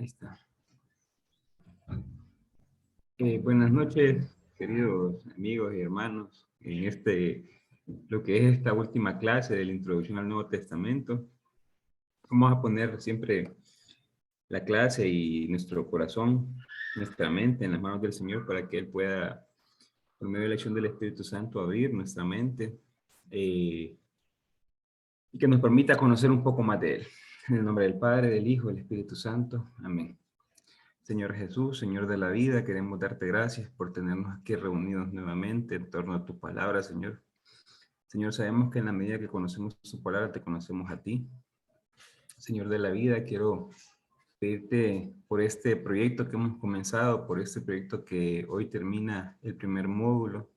Ahí está. Buenas noches, queridos amigos y hermanos. Lo que es esta última clase de la introducción al Nuevo Testamento, vamos a poner siempre la clase y nuestro corazón, nuestra mente en las manos del Señor para que Él pueda, por medio de la acción del Espíritu Santo, abrir nuestra mente y que nos permita conocer un poco más de Él. En el nombre del Padre, del Hijo y del Espíritu Santo. Amén. Señor Jesús, Señor de la vida, queremos darte gracias por tenernos aquí reunidos nuevamente en torno a tu palabra, Señor. Señor, sabemos que en la medida que conocemos tu palabra, te conocemos a ti. Señor de la vida, quiero pedirte por este proyecto que hemos comenzado, por este proyecto que hoy termina el primer módulo,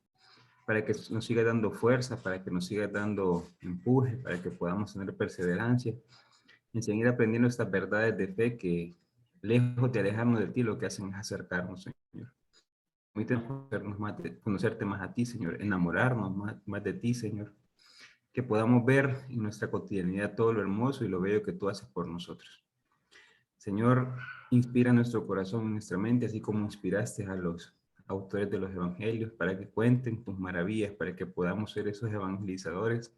para que nos siga dando fuerza, para que nos siga dando empuje, para que podamos tener perseverancia en seguir aprendiendo estas verdades de fe que, lejos de alejarnos de ti, lo que hacen es acercarnos, Señor. Permítanos conocerte más a ti, Señor, enamorarnos más de ti, Señor. Que podamos ver en nuestra cotidianidad todo lo hermoso y lo bello que tú haces por nosotros. Señor, inspira nuestro corazón y nuestra mente, así como inspiraste a los autores de los evangelios para que cuenten tus maravillas, para que podamos ser esos evangelizadores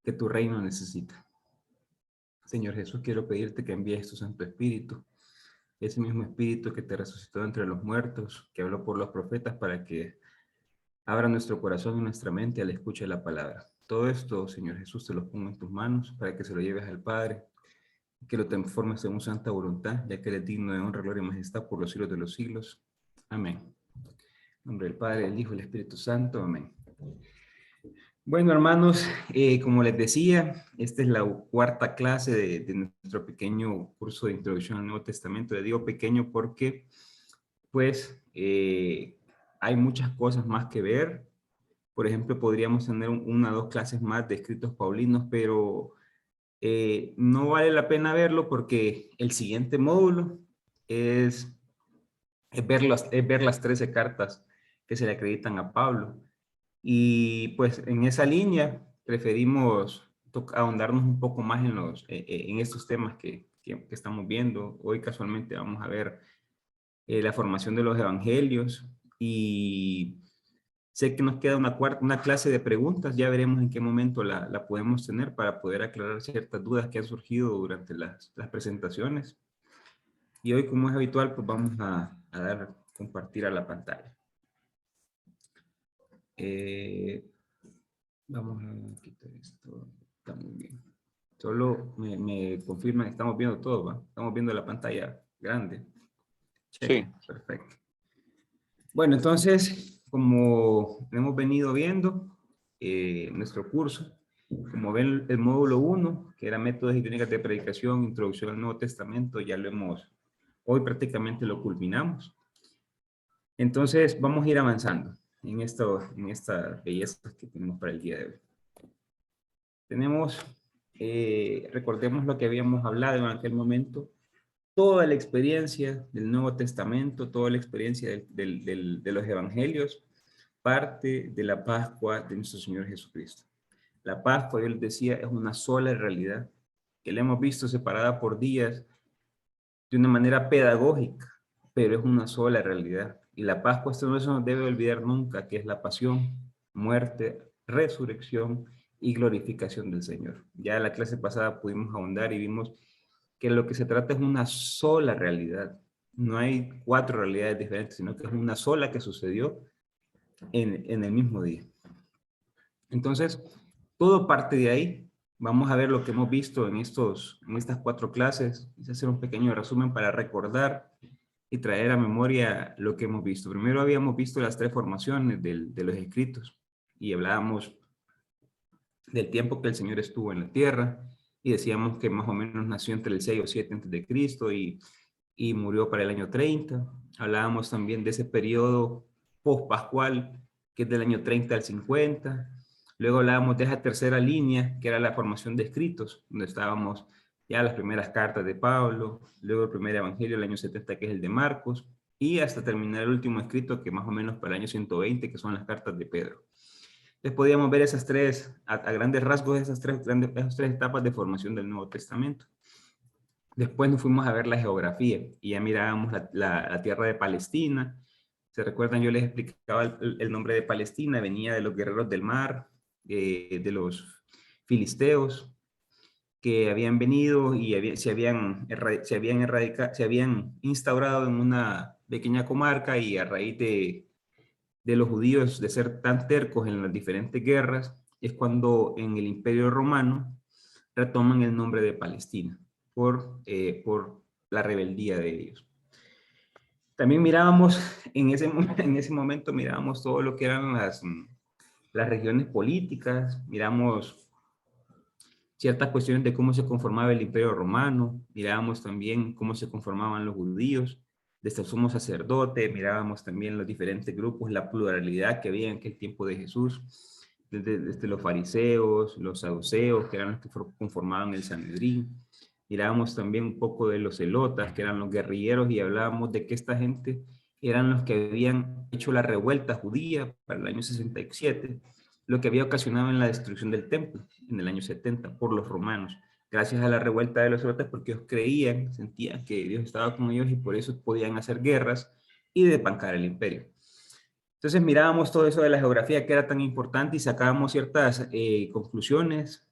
que tu reino necesita. Señor Jesús, quiero pedirte que envíes tu Santo Espíritu, ese mismo Espíritu que te resucitó entre los muertos, que habló por los profetas, para que abra nuestro corazón y nuestra mente al escuchar la palabra. Todo esto, Señor Jesús, te lo pongo en tus manos para que se lo lleves al Padre, que lo transformes en una santa voluntad, ya que eres digno de honra, gloria y majestad por los siglos de los siglos. Amén. En nombre del Padre, del Hijo y del Espíritu Santo. Amén. Bueno, hermanos, como les decía, esta es la cuarta clase de nuestro pequeño curso de introducción al Nuevo Testamento. Le digo pequeño porque, pues, hay muchas cosas más que ver. Por ejemplo, podríamos tener una o dos clases más de escritos paulinos, pero no vale la pena verlo porque el siguiente módulo es, es ver las 13 cartas que se le acreditan a Pablo. Y pues en esa línea preferimos ahondarnos un poco más en estos temas que estamos viendo. Hoy casualmente vamos a ver la formación de los evangelios y sé que nos queda una clase de preguntas, ya veremos en qué momento la podemos tener para poder aclarar ciertas dudas que han surgido durante las presentaciones. Y hoy, como es habitual, pues vamos a compartir a la pantalla. Vamos a quitar esto. Está muy bien. Solo me confirman que estamos viendo todo, ¿va? Estamos viendo la pantalla grande. Cheque. Sí. Perfecto. Bueno, entonces, como hemos venido viendo nuestro curso, como ven el módulo 1, que era métodos y técnicas de predicación, introducción al Nuevo Testamento, ya lo hoy prácticamente lo culminamos. Entonces, vamos a ir avanzando en esta belleza que tenemos para el día de hoy. Tenemos, recordemos lo que habíamos hablado en aquel momento, toda la experiencia del Nuevo Testamento, toda la experiencia de los evangelios, parte de la Pascua de nuestro Señor Jesucristo. La Pascua, yo les decía, es una sola realidad, que la hemos visto separada por días de una manera pedagógica, pero es una sola realidad. Y la Pascua, esto no se nos debe olvidar nunca, que es la pasión, muerte, resurrección y glorificación del Señor. Ya en la clase pasada pudimos ahondar y vimos que lo que se trata es una sola realidad. No hay cuatro realidades diferentes, sino que es una sola que sucedió en el mismo día. Entonces, todo parte de ahí. Vamos a ver lo que hemos visto en estas cuatro clases. Quise hacer un pequeño resumen para recordar y traer a memoria lo que hemos visto. Primero habíamos visto las tres formaciones de los escritos y hablábamos del tiempo que el Señor estuvo en la tierra y decíamos que más o menos nació entre el 6 o 7 antes de Cristo y murió para el año 30. Hablábamos también de ese periodo post-pascual que es del año 30 al 50. Luego hablábamos de esa tercera línea que era la formación de escritos, donde estábamos ya las primeras cartas de Pablo, luego el primer evangelio del año 70 que es el de Marcos y hasta terminar el último escrito que más o menos para el año 120 que son las cartas de Pedro. Entonces podíamos ver esas tres, a grandes rasgos, esas tres etapas de formación del Nuevo Testamento. Después nos fuimos a ver la geografía y ya mirábamos la tierra de Palestina. ¿Se recuerdan? Yo les explicaba el nombre de Palestina, venía de los guerreros del mar, de los filisteos, que habían venido y se habían instaurado en una pequeña comarca, y a raíz de los judíos de ser tan tercos en las diferentes guerras, es cuando en el Imperio Romano retoman el nombre de Palestina por la rebeldía de ellos. También mirábamos, en ese momento mirábamos todo lo que eran las regiones políticas, miramos ciertas cuestiones de cómo se conformaba el Imperio Romano, mirábamos también cómo se conformaban los judíos, desde el sumo sacerdote, mirábamos también los diferentes grupos, la pluralidad que había en aquel tiempo de Jesús, desde los fariseos, los saduceos, que eran los que conformaban el Sanedrín. Mirábamos también un poco de los celotas, que eran los guerrilleros, y hablábamos de que esta gente eran los que habían hecho la revuelta judía para el año 67, lo que había ocasionado en la destrucción del templo en el año 70 por los romanos, gracias a la revuelta de los celotes, porque ellos creían, sentían que Dios estaba con ellos y por eso podían hacer guerras y desbancar el imperio. Entonces mirábamos todo eso de la geografía que era tan importante y sacábamos ciertas conclusiones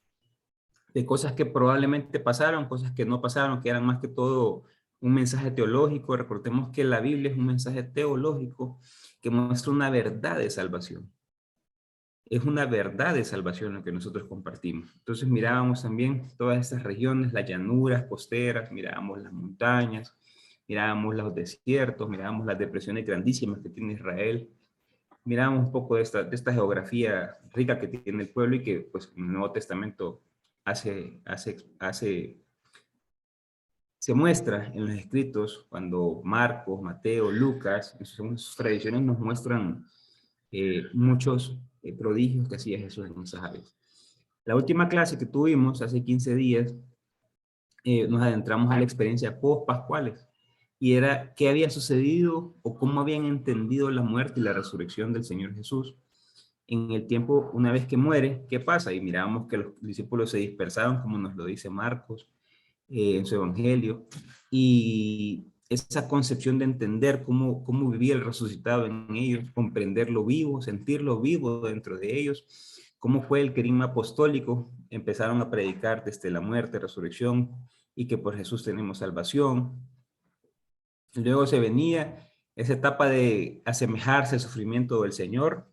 de cosas que probablemente pasaron, cosas que no pasaron, que eran más que todo un mensaje teológico. Recordemos que la Biblia es un mensaje teológico que muestra una verdad de salvación. Es una verdad de salvación lo que nosotros compartimos. Entonces mirábamos también todas estas regiones, las llanuras costeras, mirábamos las montañas, mirábamos los desiertos, mirábamos las depresiones grandísimas que tiene Israel, mirábamos un poco de esta geografía rica que tiene el pueblo y que pues en el Nuevo Testamento se muestra en los escritos cuando Marcos, Mateo, Lucas, en sus tradiciones nos muestran muchos prodigios que hacía Jesús en esas áreas. La última clase que tuvimos hace 15 días, nos adentramos a la experiencia post-pascuales, y era qué había sucedido o cómo habían entendido la muerte y la resurrección del Señor Jesús en el tiempo una vez que muere. ¿Qué pasa? Y mirábamos que los discípulos se dispersaron, como nos lo dice Marcos en su evangelio, y esa concepción de entender cómo vivía el resucitado en ellos, comprenderlo vivo, sentirlo vivo dentro de ellos, cómo fue el querigma apostólico, empezaron a predicar desde la muerte, resurrección, y que por Jesús tenemos salvación. Luego se venía esa etapa de asemejarse al sufrimiento del Señor,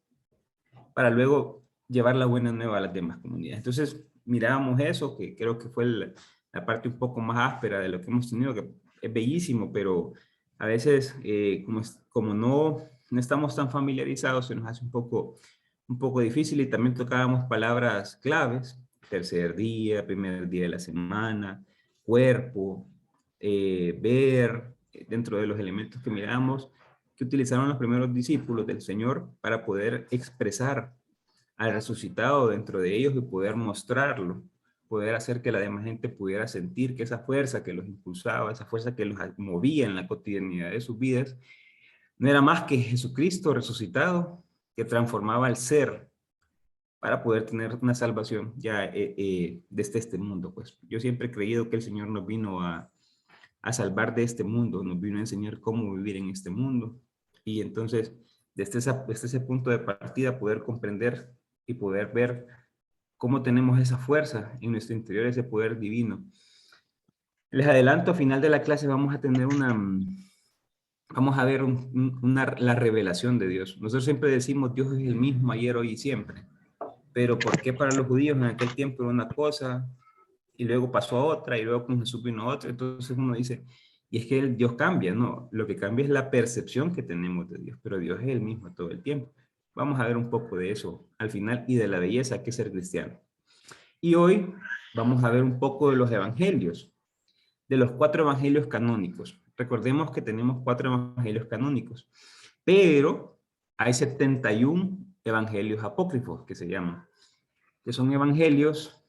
para luego llevar la buena nueva a las demás comunidades. Entonces mirábamos eso, que creo que fue la parte un poco más áspera de lo que hemos tenido, que es bellísimo, pero a veces como no estamos tan familiarizados, se nos hace un poco difícil. Y también tocábamos palabras claves: tercer día, primer día de la semana, cuerpo, ver, dentro de los elementos que miramos, que utilizaron los primeros discípulos del Señor para poder expresar al resucitado dentro de ellos y poder mostrarlo, poder hacer que la demás gente pudiera sentir que esa fuerza que los impulsaba, esa fuerza que los movía en la cotidianidad de sus vidas, no era más que Jesucristo resucitado, que transformaba el ser para poder tener una salvación ya desde este mundo. Pues yo siempre he creído que el Señor nos vino a salvar de este mundo, nos vino a enseñar cómo vivir en este mundo. Y entonces, desde ese punto de partida, poder comprender y poder ver cómo tenemos esa fuerza en nuestro interior, ese poder divino. Les adelanto, a final de la clase vamos a tener vamos a ver la revelación de Dios. Nosotros siempre decimos Dios es el mismo ayer, hoy y siempre. Pero ¿por qué para los judíos en aquel tiempo era una cosa y luego pasó a otra y luego con Jesús vino a otra? Entonces uno dice, y es que Dios cambia, ¿no? Lo que cambia es la percepción que tenemos de Dios, pero Dios es el mismo todo el tiempo. Vamos a ver un poco de eso al final y de la belleza que es ser cristiano. Y hoy vamos a ver un poco de los evangelios, de los 4 evangelios canónicos. Recordemos que tenemos 4 evangelios canónicos, pero hay 71 evangelios apócrifos que se llaman, que son evangelios,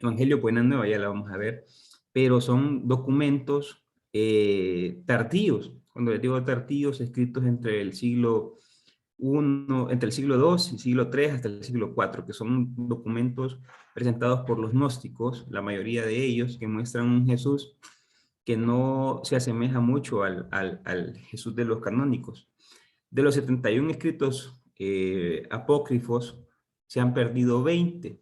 Evangelio Buena Nueva, ya la vamos a ver, pero son documentos tardíos. Cuando les digo tardíos, escritos entre el siglo entre el siglo II y siglo III hasta el siglo IV, que son documentos presentados por los gnósticos, la mayoría de ellos, que muestran un Jesús que no se asemeja mucho al Jesús de los canónicos. De los 71 escritos apócrifos, se han perdido 20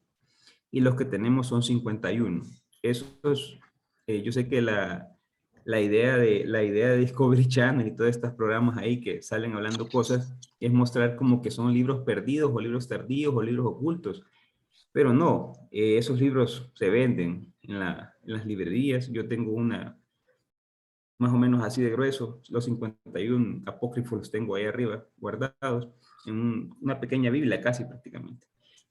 y los que tenemos son 51. Esos, yo sé que la idea de Discovery Channel y todos estos programas ahí que salen hablando cosas es mostrar como que son libros perdidos o libros tardíos o libros ocultos. Pero no, esos libros se venden en las librerías. Yo tengo una más o menos así de grueso, los 51 apócrifos los tengo ahí arriba guardados en una pequeña Biblia casi prácticamente.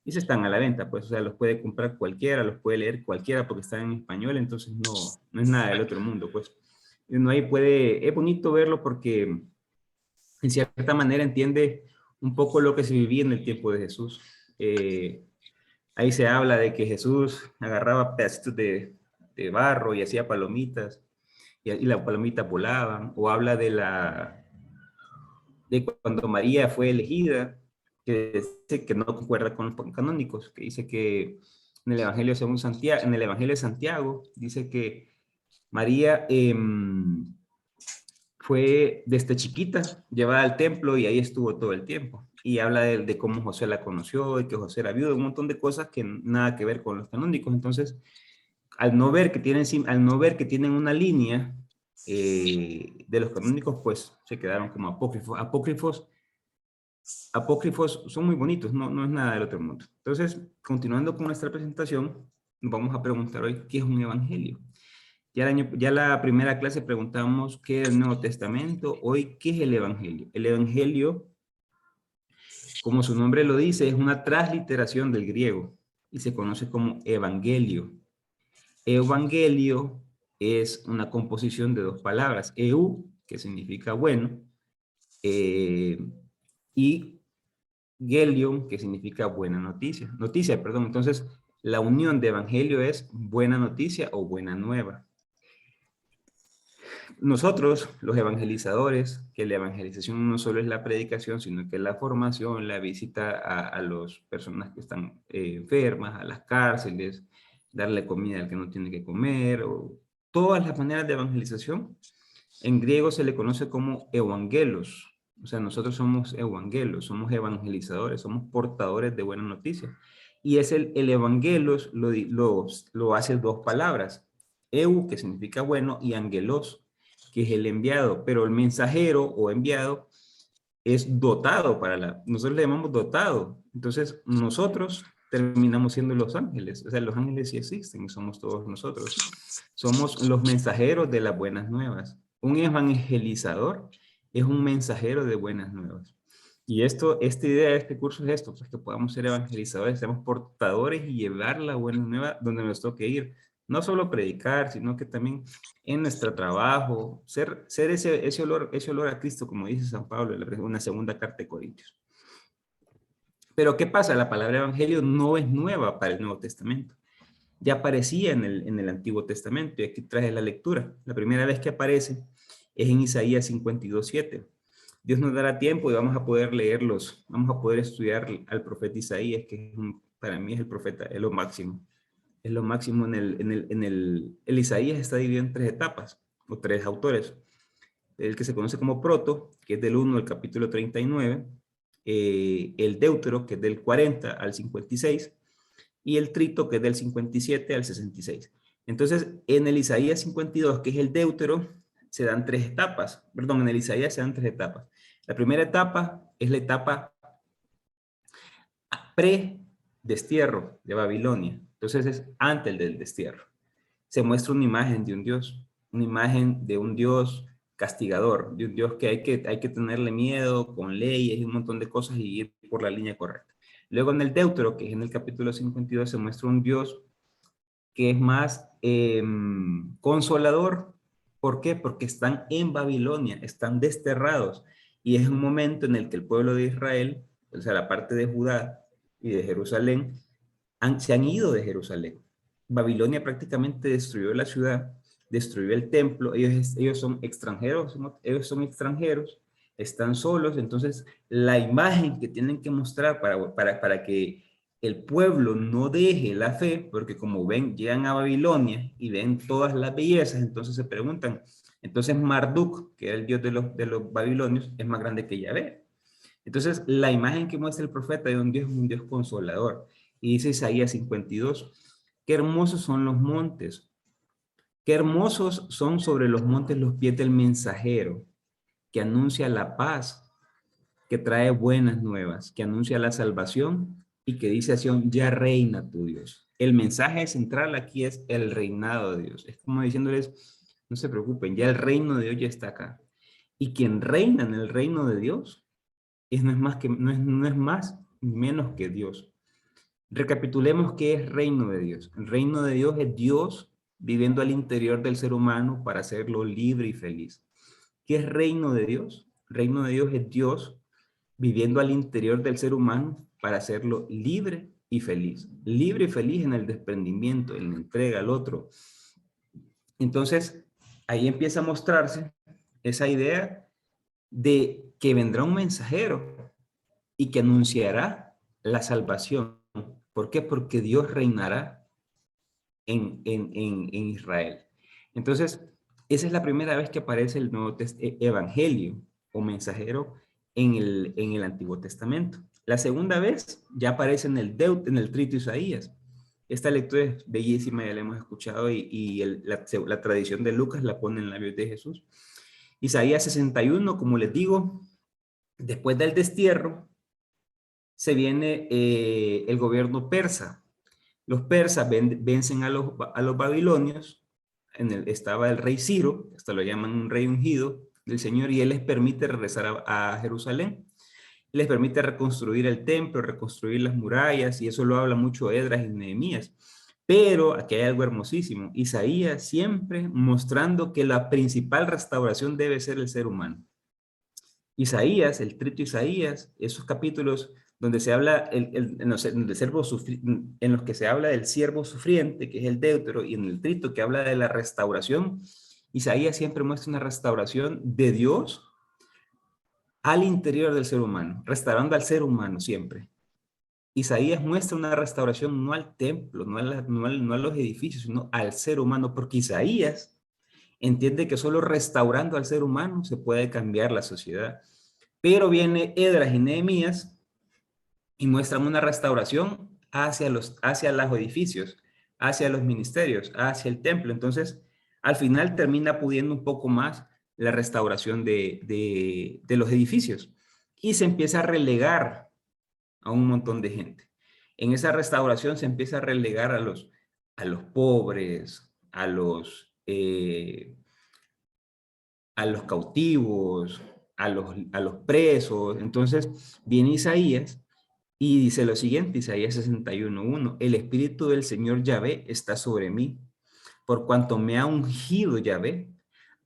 Y se están a la venta, pues, o sea, los puede comprar cualquiera, los puede leer cualquiera porque están en español, entonces no es nada del otro mundo, pues. Uno ahí puede, es bonito verlo porque en cierta manera entiende un poco lo que se vivía en el tiempo de Jesús. Ahí se habla de que Jesús agarraba pedacitos de barro y hacía palomitas y las palomitas volaban, o habla de cuando María fue elegida, que dice que no concuerda con los canónicos, que dice que en el Evangelio según Santiago, en el Evangelio de Santiago, dice que María fue desde chiquita llevada al templo y ahí estuvo todo el tiempo. Y habla de cómo José la conoció y que José era viudo, un montón de cosas que nada que ver con los canónicos. Entonces, al no ver que tienen una línea de los canónicos, pues se quedaron como apócrifos. Apócrifos son muy bonitos, no es nada del otro mundo. Entonces, continuando con nuestra presentación, nos vamos a preguntar hoy qué es un evangelio. Ya la primera clase preguntamos qué es el Nuevo Testamento. Hoy, ¿qué es el evangelio? El evangelio, como su nombre lo dice, es una transliteración del griego y se conoce como evangelio. Evangelio es una composición de dos palabras, eu, que significa bueno, y gelion, que significa buena noticia, perdón. Entonces, la unión de evangelio es buena noticia o buena nueva. Nosotros, los evangelizadores, que la evangelización no solo es la predicación, sino que es la formación, la visita a las personas que están enfermas, a las cárceles, darle comida al que no tiene que comer, o todas las maneras de evangelización. En griego se le conoce como evangelos. O sea, nosotros somos evangelos, somos evangelizadores, somos portadores de buenas noticias. Y es el evangelos lo hace dos palabras. Eu, que significa bueno, y angelos, que es el enviado. Pero el mensajero o enviado es dotado nosotros le llamamos dotado. Entonces, nosotros terminamos siendo los ángeles. O sea, los ángeles sí existen, somos todos nosotros. Somos los mensajeros de las buenas nuevas. Un evangelizador es un mensajero de buenas nuevas. Y esta idea de este curso es esto, pues que podamos ser evangelizadores, seamos portadores y llevar la buena nueva donde nos toque ir. No solo predicar, sino que también en nuestro trabajo, ser ese olor a Cristo, como dice San Pablo en una segunda carta de Corintios. Pero ¿qué pasa? La palabra evangelio no es nueva para el Nuevo Testamento. Ya aparecía en el Antiguo Testamento, y aquí traje la lectura. La primera vez que aparece es en Isaías 52:7. Dios nos dará tiempo y vamos a poder leerlos, vamos a poder estudiar al profeta Isaías, que para mí es el profeta, es lo máximo. Es lo máximo el Isaías está dividido en tres etapas, o tres autores. El que se conoce como Proto, que es del 1 al capítulo 39, el Deutero, que es del 40 al 56, y el Trito, que es del 57 al 66. Entonces, en el Isaías 52, que es el Deutero, se dan tres etapas. Perdón, en el Isaías se dan tres etapas. La primera etapa es la etapa pre-destierro de Babilonia. Entonces es antes del destierro. Se muestra una imagen de un Dios, una imagen de un Dios castigador, de un Dios que hay que tenerle miedo con leyes y un montón de cosas y ir por la línea correcta. Luego en el Deutero, que es en el capítulo 52, se muestra un Dios que es más consolador. ¿Por qué? Porque están en Babilonia, están desterrados. Y es un momento en el que el pueblo de Israel, o sea, la parte de Judá y de Jerusalén, se han ido de Jerusalén. Babilonia prácticamente destruyó la ciudad, destruyó el templo, ellos son extranjeros, están solos, entonces la imagen que tienen que mostrar para que el pueblo no deje la fe, porque como ven, llegan a Babilonia y ven todas las bellezas, entonces se preguntan, entonces Marduk, que era el dios de los babilonios, es más grande que Yahvé. Entonces, la imagen que muestra el profeta de un Dios es un Dios consolador. Y dice Isaías 52, qué hermosos son los montes, qué hermosos son sobre los montes los pies del mensajero, que anuncia la paz, que trae buenas nuevas, que anuncia la salvación y que dice a Sion, ya reina tu Dios. El mensaje central aquí es el reinado de Dios. Es como diciéndoles, no se preocupen, ya el reino de Dios ya está acá. Y quien reina en el reino de Dios no es más no es más ni menos que Dios. Recapitulemos qué es reino de Dios. El reino de Dios es Dios viviendo al interior del ser humano para hacerlo libre y feliz. ¿Qué es reino de Dios? Reino de Dios es Dios viviendo al interior del ser humano para hacerlo libre y feliz. Libre y feliz en el desprendimiento, en la entrega al otro. Entonces, ahí empieza a mostrarse esa idea de que vendrá un mensajero y que anunciará la salvación. ¿Por qué? Porque Dios reinará en Israel. Entonces, esa es la primera vez que aparece el nuevo evangelio o mensajero en el Antiguo Testamento. La segunda vez ya aparece en el Trito Isaías. Esta lectura es bellísima, ya la hemos escuchado y la tradición de Lucas la pone en labios de Jesús. Isaías 61, como les digo, después del destierro, se viene el gobierno persa. Los persas vencen a los babilonios, estaba el rey Ciro, hasta lo llaman un rey ungido del Señor, y él les permite regresar a Jerusalén, les permite reconstruir el templo, reconstruir las murallas, y eso lo habla mucho Esdras y Nehemías. Pero aquí hay algo hermosísimo, Isaías siempre mostrando que la principal restauración debe ser el ser humano. Isaías, el trito Isaías, esos capítulos donde se habla en los que se habla del siervo sufriente, que es el Deutero, y en el trito que habla de la restauración, Isaías siempre muestra una restauración de Dios al interior del ser humano, restaurando al ser humano siempre. Isaías muestra una restauración no al templo, no a los edificios, sino al ser humano, porque Isaías entiende que solo restaurando al ser humano se puede cambiar la sociedad. Pero viene Esdras y Nehemías y muestran una restauración hacia los edificios, hacia los ministerios, hacia el templo. Entonces, al final termina pudiendo un poco más la restauración de los edificios y se empieza a relegar a un montón de gente. En esa restauración se empieza a relegar a los pobres, a los cautivos, a los presos. Entonces viene Isaías y dice lo siguiente, Isaías 61:1, el Espíritu del Señor Yahvé está sobre mí, por cuanto me ha ungido Yahvé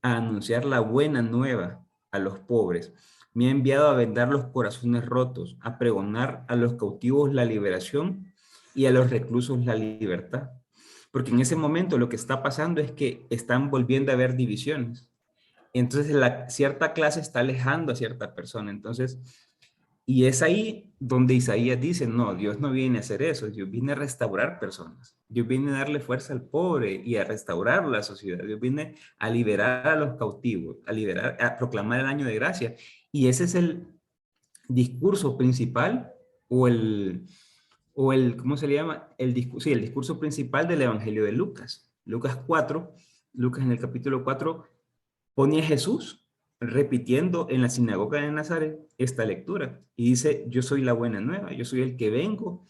a anunciar la buena nueva a los pobres. Me ha enviado a vendar los corazones rotos, a pregonar a los cautivos la liberación y a los reclusos la libertad. Porque en ese momento lo que está pasando es que están volviendo a haber divisiones. Entonces cierta clase está alejando a cierta persona. Entonces, y es ahí donde Isaías dice, no, Dios no viene a hacer eso, Dios viene a restaurar personas. Dios viene a darle fuerza al pobre y a restaurar la sociedad. Dios viene a liberar a los cautivos, a proclamar el año de gracia. Y ese es el discurso principal ¿cómo se le llama? Sí, el discurso principal del Evangelio de Lucas. Lucas 4, Lucas en el capítulo 4 pone a Jesús repitiendo en la sinagoga de Nazaret esta lectura y dice, yo soy la buena nueva, yo soy el que vengo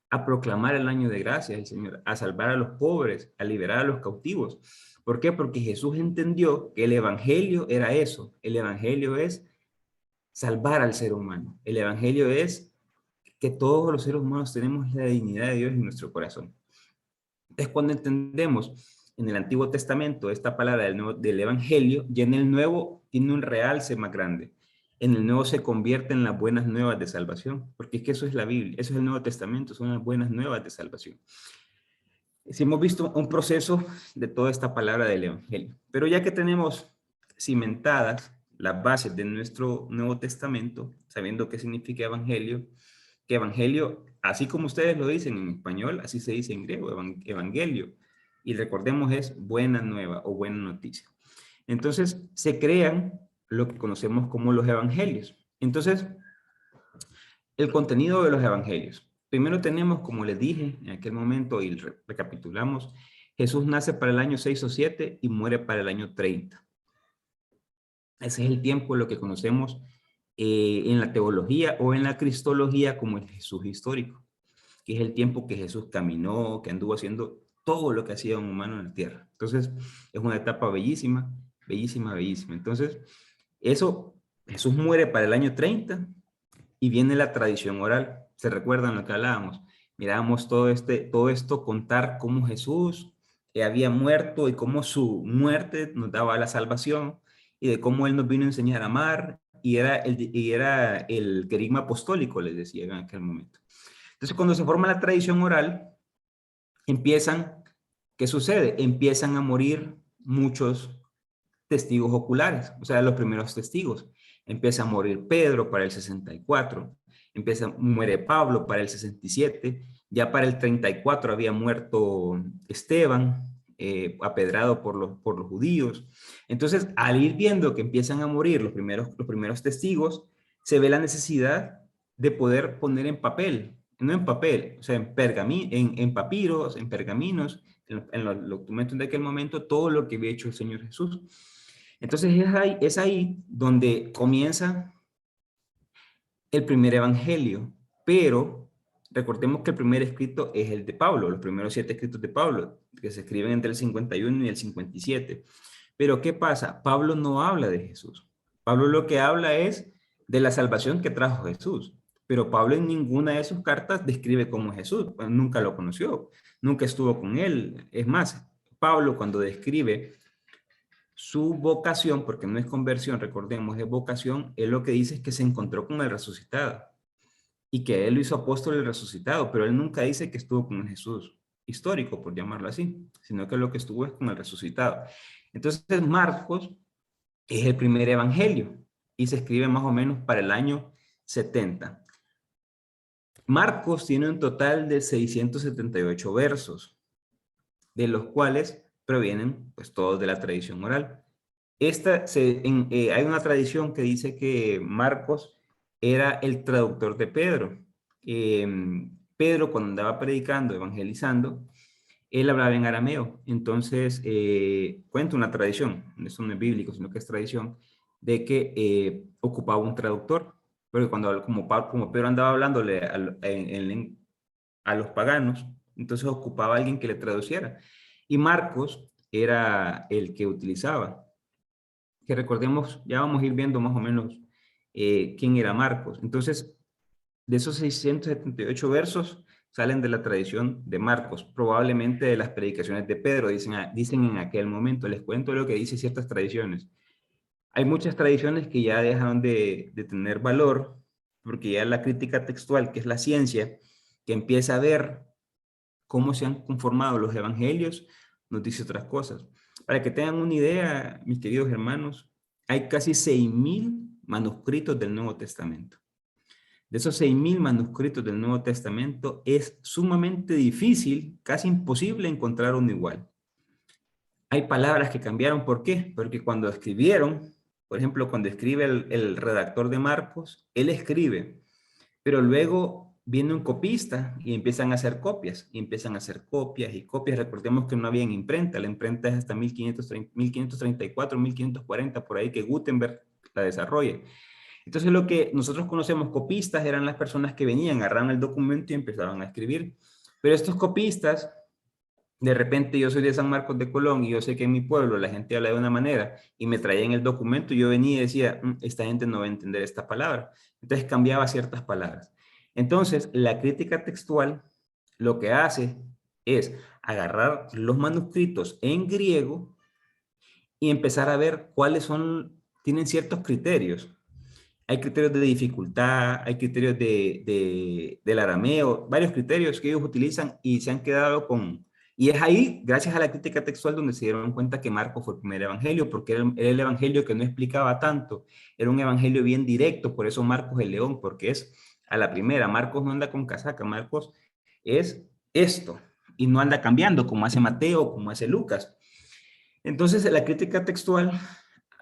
a proclamar el año de gracia del Señor, a salvar a los pobres, a liberar a los cautivos. ¿Por qué? Porque Jesús entendió que el evangelio era eso, el evangelio es salvar al ser humano, el evangelio es que todos los seres humanos tenemos la dignidad de Dios en nuestro corazón. Es cuando entendemos en el Antiguo Testamento esta palabra del Evangelio, y en el Nuevo tiene un realce más grande. En el Nuevo se convierte en las buenas nuevas de salvación, porque es que eso es la Biblia, eso es el Nuevo Testamento, son las buenas nuevas de salvación. Si hemos visto un proceso de toda esta palabra del Evangelio, pero ya que tenemos cimentadas las bases de nuestro Nuevo Testamento, sabiendo qué significa Evangelio, que Evangelio así como ustedes lo dicen en español, así se dice en griego, evangelio. Y recordemos, es buena nueva o buena noticia. Entonces, se crean lo que conocemos como los evangelios. Entonces, el contenido de los evangelios. Primero tenemos, como les dije en aquel momento, y recapitulamos, Jesús nace para el año 6 o 7 y muere para el año 30. Ese es el tiempo, lo que conocemos en la teología o en la cristología como el Jesús histórico, que es el tiempo que Jesús caminó, que anduvo haciendo todo lo que hacía un humano en la tierra. Entonces, es una etapa bellísima, bellísima, bellísima. Entonces, eso, Jesús muere para el año 30 y viene la tradición oral. ¿Se recuerdan lo que hablábamos? Mirábamos todo esto, contar cómo Jesús había muerto y cómo su muerte nos daba la salvación y de cómo Él nos vino a enseñar a amar y era el querigma apostólico, les decía en aquel momento. Entonces, cuando se forma la tradición oral, ¿qué sucede? Empiezan a morir muchos testigos oculares, o sea, los primeros testigos. Empieza a morir Pedro para el 64, muere Pablo para el 67, ya para el 34 había muerto Esteban, apedrado por los judíos. Entonces, al ir viendo que empiezan a morir los primeros testigos, se ve la necesidad de poder poner en papel, no en papel, o sea, en papiros, en pergaminos, en los documentos de aquel momento, todo lo que había hecho el Señor Jesús. Entonces es ahí donde comienza el primer evangelio, pero recordemos que el primer escrito es el de Pablo, los primeros 7 escritos de Pablo, que se escriben entre el 51 y el 57. Pero ¿qué pasa? Pablo no habla de Jesús. Pablo lo que habla es de la salvación que trajo Jesús. Pero Pablo en ninguna de sus cartas describe cómo es Jesús. Nunca lo conoció, nunca estuvo con él. Es más, Pablo cuando describe su vocación, porque no es conversión, recordemos, es vocación, él lo que dice es que se encontró con el resucitado y que él lo hizo apóstol del resucitado, pero él nunca dice que estuvo con el Jesús histórico, por llamarlo así, sino que lo que estuvo es con el resucitado. Entonces, Marcos es el primer evangelio y se escribe más o menos para el año 70. Marcos tiene un total de 678 versos, de los cuales provienen pues todos de la tradición oral. Hay una tradición que dice que Marcos era el traductor de Pedro. Pedro, cuando andaba predicando, evangelizando, él hablaba en arameo. Entonces, cuenta una tradición, eso no es bíblico, sino que es tradición, de que ocupaba un traductor. Pero como Pedro andaba hablándole a los paganos, entonces ocupaba a alguien que le traduciera. Y Marcos era el que utilizaba. Que recordemos, ya vamos a ir viendo más o menos quién era Marcos. Entonces, de esos 678 versos salen de la tradición de Marcos, probablemente de las predicaciones de Pedro, dicen en aquel momento. Les cuento lo que dicen ciertas tradiciones. Hay muchas tradiciones que ya dejaron de tener valor, porque ya la crítica textual, que es la ciencia, que empieza a ver cómo se han conformado los evangelios, nos dice otras cosas. Para que tengan una idea, mis queridos hermanos, hay casi 6.000 manuscritos del Nuevo Testamento. De esos 6.000 manuscritos del Nuevo Testamento es sumamente difícil, casi imposible encontrar uno igual. Hay palabras que cambiaron, ¿por qué? Porque cuando escribieron, por ejemplo, cuando escribe el redactor de Marcos, él escribe, pero luego viene un copista y empiezan a hacer copias, y empiezan a hacer copias y copias. Recordemos que no había imprenta, la imprenta es hasta 1534, 1540, por ahí que Gutenberg la desarrolla. Entonces lo que nosotros conocemos copistas eran las personas que venían, agarraban el documento y empezaban a escribir. Pero estos copistas, de repente yo soy de San Marcos de Colón y yo sé que en mi pueblo la gente habla de una manera y me traían el documento y yo venía y decía, esta gente no va a entender esta palabra. Entonces cambiaba ciertas palabras. Entonces la crítica textual lo que hace es agarrar los manuscritos en griego y empezar a ver tienen ciertos criterios. Hay criterios de dificultad, hay criterios del arameo, varios criterios que ellos utilizan y se han quedado con... Y es ahí, gracias a la crítica textual, donde se dieron cuenta que Marcos fue el primer evangelio, porque era el evangelio que no explicaba tanto, era un evangelio bien directo, por eso Marcos el león, porque es a la primera. Marcos no anda con casaca, Marcos es esto, y no anda cambiando como hace Mateo, como hace Lucas. Entonces, la crítica textual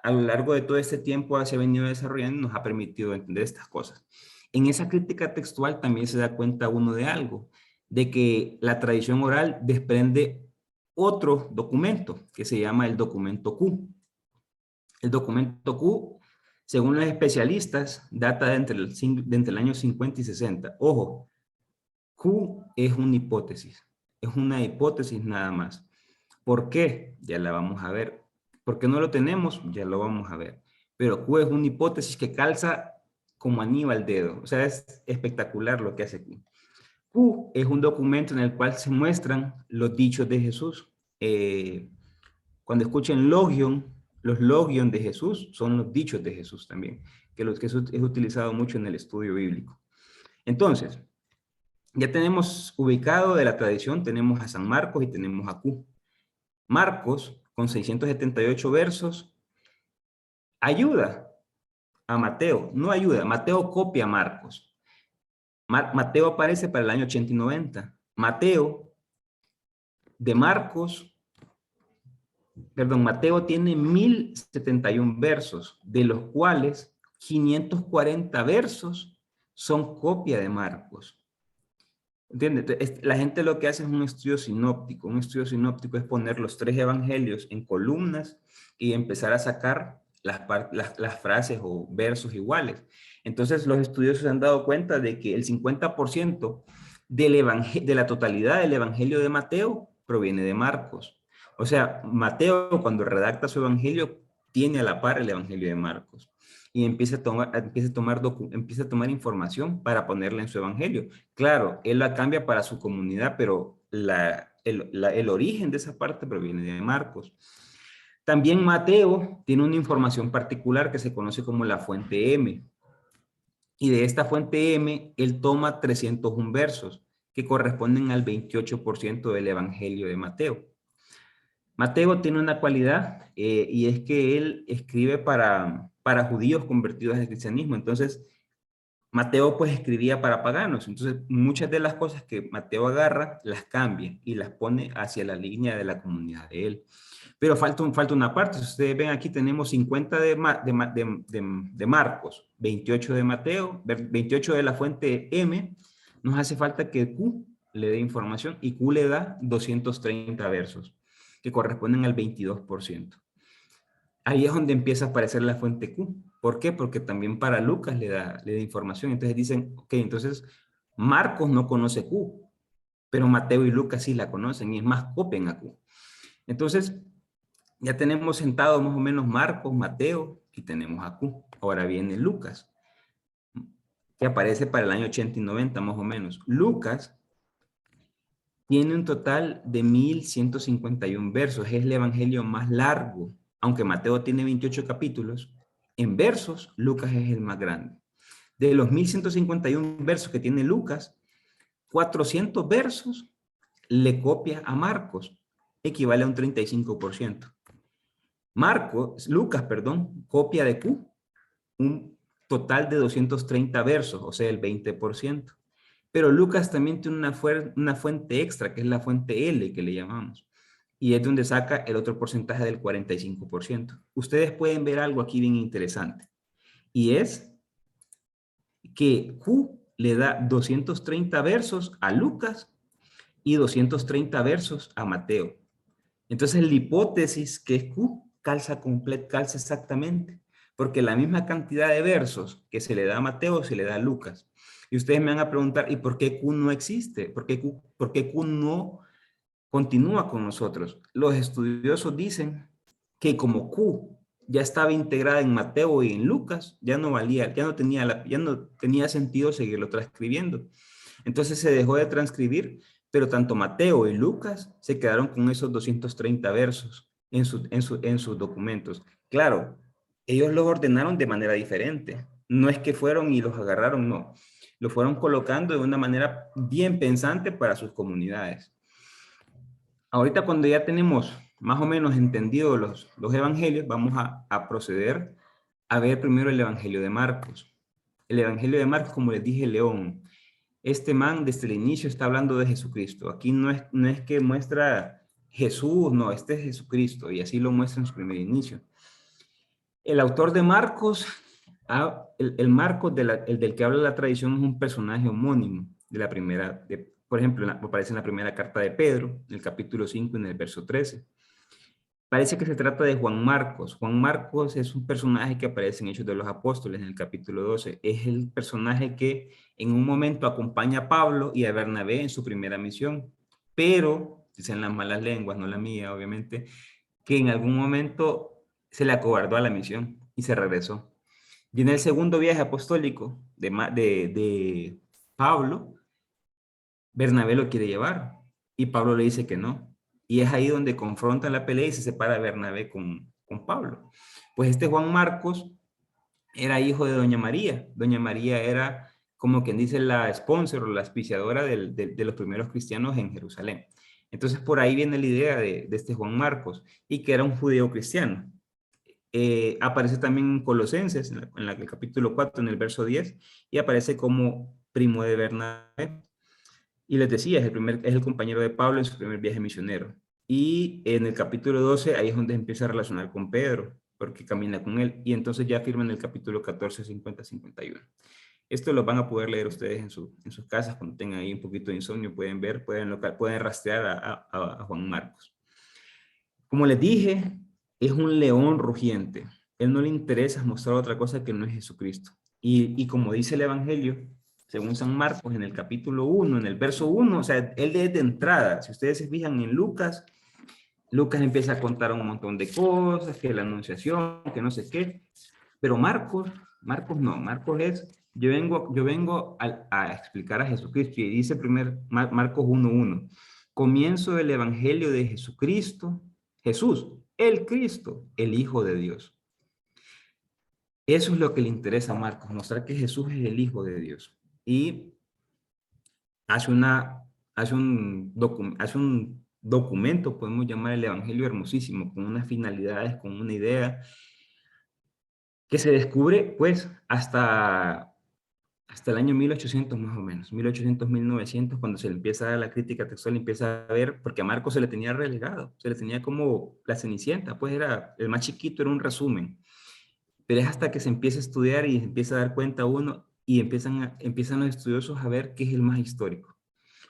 a lo largo de todo este tiempo se ha venido desarrollando y nos ha permitido entender estas cosas. En esa crítica textual también se da cuenta uno de algo, de que la tradición oral desprende otro documento que se llama el documento Q. El documento Q, según los especialistas, data de entre el año 50 y 60. Ojo, Q es una hipótesis nada más. ¿Por qué? Ya la vamos a ver. ¿Por qué no lo tenemos? Ya lo vamos a ver. Pero Q es una hipótesis que calza como anillo al dedo. O sea, es espectacular lo que hace Q. Q es un documento en el cual se muestran los dichos de Jesús. Cuando escuchen logion, los logion de Jesús son los dichos de Jesús también, que es utilizado mucho en el estudio bíblico. Entonces, ya tenemos ubicado de la tradición, tenemos a San Marcos y tenemos a Q. Marcos, con 678 versos, ayuda a Mateo, no ayuda, Mateo copia a Marcos. Mateo aparece para el año 80 y 90. Mateo tiene 1071 versos, de los cuales 540 versos son copia de Marcos. ¿Entiendes? La gente lo que hace es un estudio sinóptico. Un estudio sinóptico es poner los 3 evangelios en columnas y empezar a sacar las frases o versos iguales. Entonces, los estudiosos se han dado cuenta de que el 50% de la totalidad del evangelio de Mateo proviene de Marcos. O sea, Mateo, cuando redacta su evangelio, tiene a la par el evangelio de Marcos y empieza a tomar información para ponerla en su evangelio. Claro, él la cambia para su comunidad, pero el origen de esa parte proviene de Marcos. También Mateo tiene una información particular que se conoce como la fuente M. Y de esta fuente M, él toma 301 versos que corresponden al 28% del evangelio de Mateo. Mateo tiene una cualidad y es que él escribe para judíos convertidos al cristianismo. Entonces, Mateo pues escribía para paganos. Entonces, muchas de las cosas que Mateo agarra, las cambia y las pone hacia la línea de la comunidad de él. Pero falta una parte. Si ustedes ven aquí, tenemos 50 de Marcos, 28 de Mateo, 28 de la fuente M. Nos hace falta que Q le dé información y Q le da 230 versos que corresponden al 22%. Ahí es donde empieza a aparecer la fuente Q. ¿Por qué? Porque también para Lucas le da información. Entonces dicen, ok, entonces Marcos no conoce Q, pero Mateo y Lucas sí la conocen y es más, copian a Q. Entonces, ya tenemos sentado más o menos Marcos, Mateo y tenemos a Q. Ahora viene Lucas, que aparece para el año 80 y 90 más o menos. Lucas tiene un total de 1151 versos. Es el evangelio más largo. Aunque Mateo tiene 28 capítulos, en versos, Lucas es el más grande. De los 1151 versos que tiene Lucas, 400 versos le copia a Marcos, equivale a un 35%. Lucas, copia de Q, un total de 230 versos, o sea, el 20%. Pero Lucas también tiene una fuente extra, que es la fuente L, que le llamamos. Y es donde saca el otro porcentaje del 45%. Ustedes pueden ver algo aquí bien interesante. Y es que Q le da 230 versos a Lucas y 230 versos a Mateo. Entonces la hipótesis que es Q calza exactamente, porque la misma cantidad de versos que se le da a Mateo se le da a Lucas. Y ustedes me van a preguntar, ¿y por qué Q no existe? ¿Por qué Q no continúa con nosotros? Los estudiosos dicen que como Q ya estaba integrada en Mateo y en Lucas, ya no tenía sentido seguirlo transcribiendo. Entonces se dejó de transcribir, pero tanto Mateo y Lucas se quedaron con esos 230 versos en sus documentos. Claro, ellos los ordenaron de manera diferente. No es que fueron y los agarraron, no. Lo fueron colocando de una manera bien pensante para sus comunidades. Ahorita cuando ya tenemos más o menos entendido los evangelios, vamos a proceder a ver primero el evangelio de Marcos. el Evangelio de Marcos, como les dije, león. Este man desde el inicio está hablando de Jesucristo. Aquí no es que muestra Jesús, no, este es Jesucristo, y así lo muestra en su primer inicio. El autor de Marcos, el Marcos el del que habla la tradición, es un personaje homónimo de la primera, por ejemplo, aparece en la primera carta de Pedro, en el capítulo 5, en el verso 13. Parece que se trata de Juan Marcos. Juan Marcos es un personaje que aparece en Hechos de los Apóstoles, en el capítulo 12. Es el personaje que en un momento acompaña a Pablo y a Bernabé en su primera misión. Pero, dicen las malas lenguas, no la mía, obviamente, que en algún momento se le acobardó a la misión y se regresó. Y en el segundo viaje apostólico de Pablo, Bernabé lo quiere llevar y Pablo le dice que no. Y es ahí donde confrontan la pelea y se separa Bernabé con Pablo. Pues este Juan Marcos era hijo de Doña María. Doña María era, como quien dice, la sponsor o la auspiciadora de los primeros cristianos en Jerusalén. Entonces por ahí viene la idea de este Juan Marcos y que era un judío cristiano. Aparece también en Colosenses, el capítulo 4, en el verso 10, y aparece como primo de Bernabé. Y les decía, es el compañero de Pablo en su primer viaje misionero. Y en el capítulo 12, ahí es donde empieza a relacionar con Pedro, porque camina con él. Y entonces ya firma en el capítulo 14, 50, 51. Esto lo van a poder leer ustedes en sus casas cuando tengan ahí un poquito de insomnio. Pueden ver, pueden rastrear a Juan Marcos. Como les dije, es un león rugiente. Él no le interesa mostrar otra cosa que no es Jesucristo. Y como dice el Evangelio, según San Marcos, en el capítulo 1, en el verso 1, o sea, él desde entrada, si ustedes se fijan en Lucas, Lucas empieza a contar un montón de cosas, que la anunciación, que no sé qué, pero Marcos no, Marcos es, yo vengo a explicar a Jesucristo, y dice Marcos 1:1, comienzo del Evangelio de Jesucristo, Jesús, el Cristo, el Hijo de Dios. Eso es lo que le interesa a Marcos, mostrar que Jesús es el Hijo de Dios. Y hace, hace un documento, podemos llamar el Evangelio hermosísimo, con unas finalidades, con una idea, que se descubre pues hasta el año 1800 más o menos, 1800, 1900, cuando se le empieza a dar la crítica textual, empieza a ver, porque a Marcos se le tenía relegado, se le tenía como la Cenicienta, pues era el más chiquito, era un resumen. Pero es hasta que se empieza a estudiar y se empieza a dar cuenta uno y empiezan los estudiosos a ver qué es el más histórico.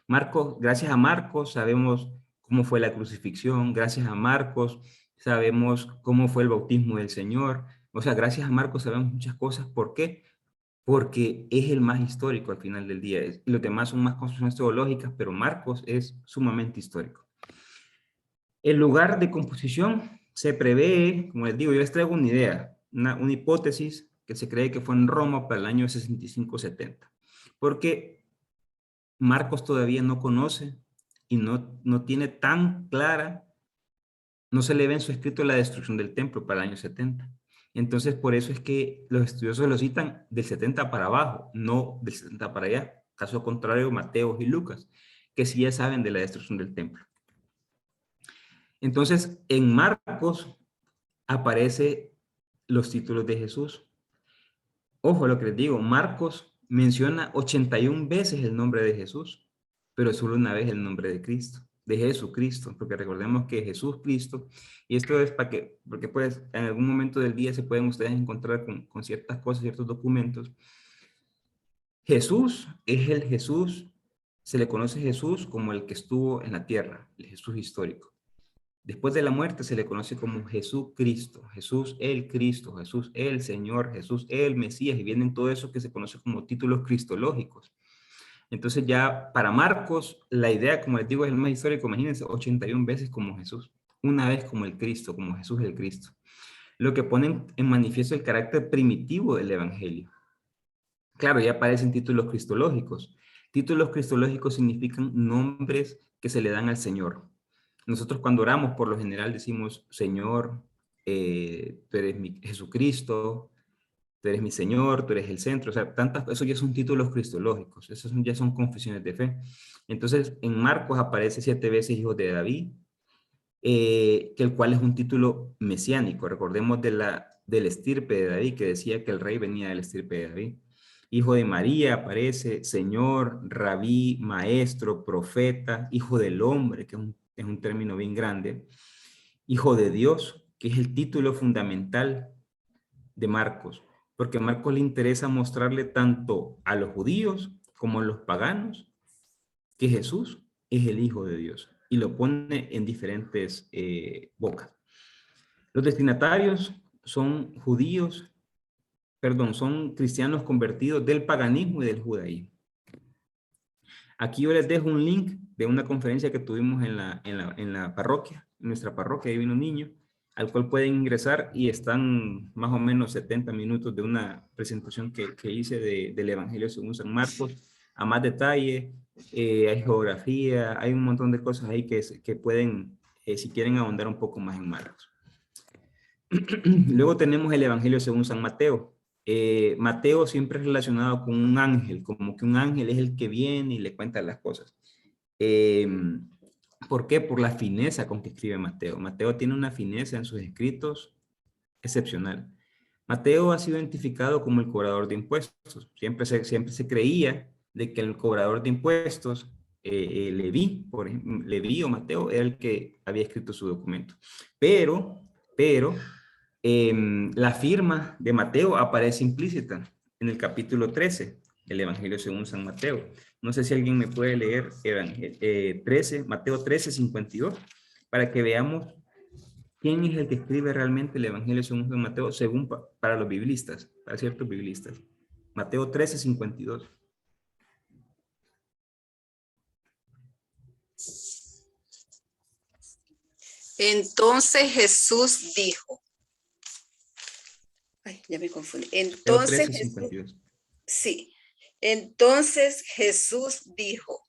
Marcos, gracias a Marcos sabemos cómo fue la crucifixión, gracias a Marcos sabemos cómo fue el bautismo del Señor, o sea, gracias a Marcos sabemos muchas cosas. ¿Por qué? Porque es el más histórico al final del día. Los demás son más construcciones teológicas, pero Marcos es sumamente histórico. El lugar de composición se prevé, como les digo, yo les traigo una idea, una hipótesis que se cree que fue en Roma para el año 65-70, porque Marcos todavía no conoce y no tiene tan clara, no se le ve en su escrito la destrucción del templo para el año 70. Entonces, por eso es que los estudiosos lo citan del 70 para abajo, no del 70 para allá. Caso contrario, Mateo y Lucas, que sí ya saben de la destrucción del templo. Entonces, en Marcos aparece los títulos de Jesús. Ojo lo que les digo, Marcos menciona 81 veces el nombre de Jesús, pero solo una vez el nombre de Cristo, de Jesucristo, porque recordemos que Jesús Cristo, y esto es porque pues en algún momento del día se pueden ustedes encontrar con ciertas cosas, ciertos documentos. Jesús es el Jesús, se le conoce Jesús como el que estuvo en la tierra, el Jesús histórico. Después de la muerte se le conoce como Jesucristo, Jesús el Cristo, Jesús el Señor, Jesús el Mesías, y vienen todo eso que se conoce como títulos cristológicos. Entonces ya para Marcos, la idea, como les digo, es el más histórico. Imagínense, 81 veces como Jesús, una vez como el Cristo, como Jesús el Cristo. Lo que ponen en manifiesto el carácter primitivo del Evangelio. Claro, ya aparecen títulos cristológicos. Títulos cristológicos significan nombres que se le dan al Señor. Nosotros cuando oramos, por lo general decimos, Señor, tú eres mi Jesucristo, tú eres mi Señor, tú eres el centro. O sea, eso ya son títulos cristológicos, esos ya son confesiones de fe. Entonces, en Marcos aparece 7 veces Hijo de David, que el cual es un título mesiánico. Recordemos del estirpe de David, que decía que el rey venía del estirpe de David. Hijo de María aparece, Señor, Rabí, Maestro, Profeta, Hijo del Hombre, que es un término bien grande. Hijo de Dios, que es el título fundamental de Marcos, porque a Marcos le interesa mostrarle tanto a los judíos como a los paganos que Jesús es el Hijo de Dios y lo pone en diferentes bocas. Los destinatarios son judíos, perdón, son cristianos convertidos del paganismo y del judaísmo. Aquí yo les dejo un link de una conferencia que tuvimos en la parroquia, en nuestra parroquia, ahí vino un niño, al cual pueden ingresar y están más o menos 70 minutos de una presentación que hice del Evangelio según San Marcos, a más detalle, hay geografía, hay un montón de cosas ahí que pueden, si quieren ahondar un poco más en Marcos. Luego tenemos el Evangelio según San Mateo. Mateo siempre es relacionado con un ángel, como que un ángel es el que viene y le cuenta las cosas. ¿Por qué? Por la fineza con que escribe Mateo. Mateo tiene una fineza en sus escritos excepcional. Mateo ha sido identificado como el cobrador de impuestos. Siempre se creía de que el cobrador de impuestos, Leví, por ejemplo, Leví o Mateo, era el que había escrito su documento. Pero la firma de Mateo aparece implícita en el capítulo 13 del Evangelio según San Mateo. No sé si alguien me puede leer Mateo 13, 52, para que veamos quién es el que escribe realmente el Evangelio según San Mateo, según para los biblistas, para ciertos biblistas. Mateo 13, 52. Entonces Jesús dijo. Ay, ya me confundí. Entonces 13, 52. Sí. Entonces Jesús dijo: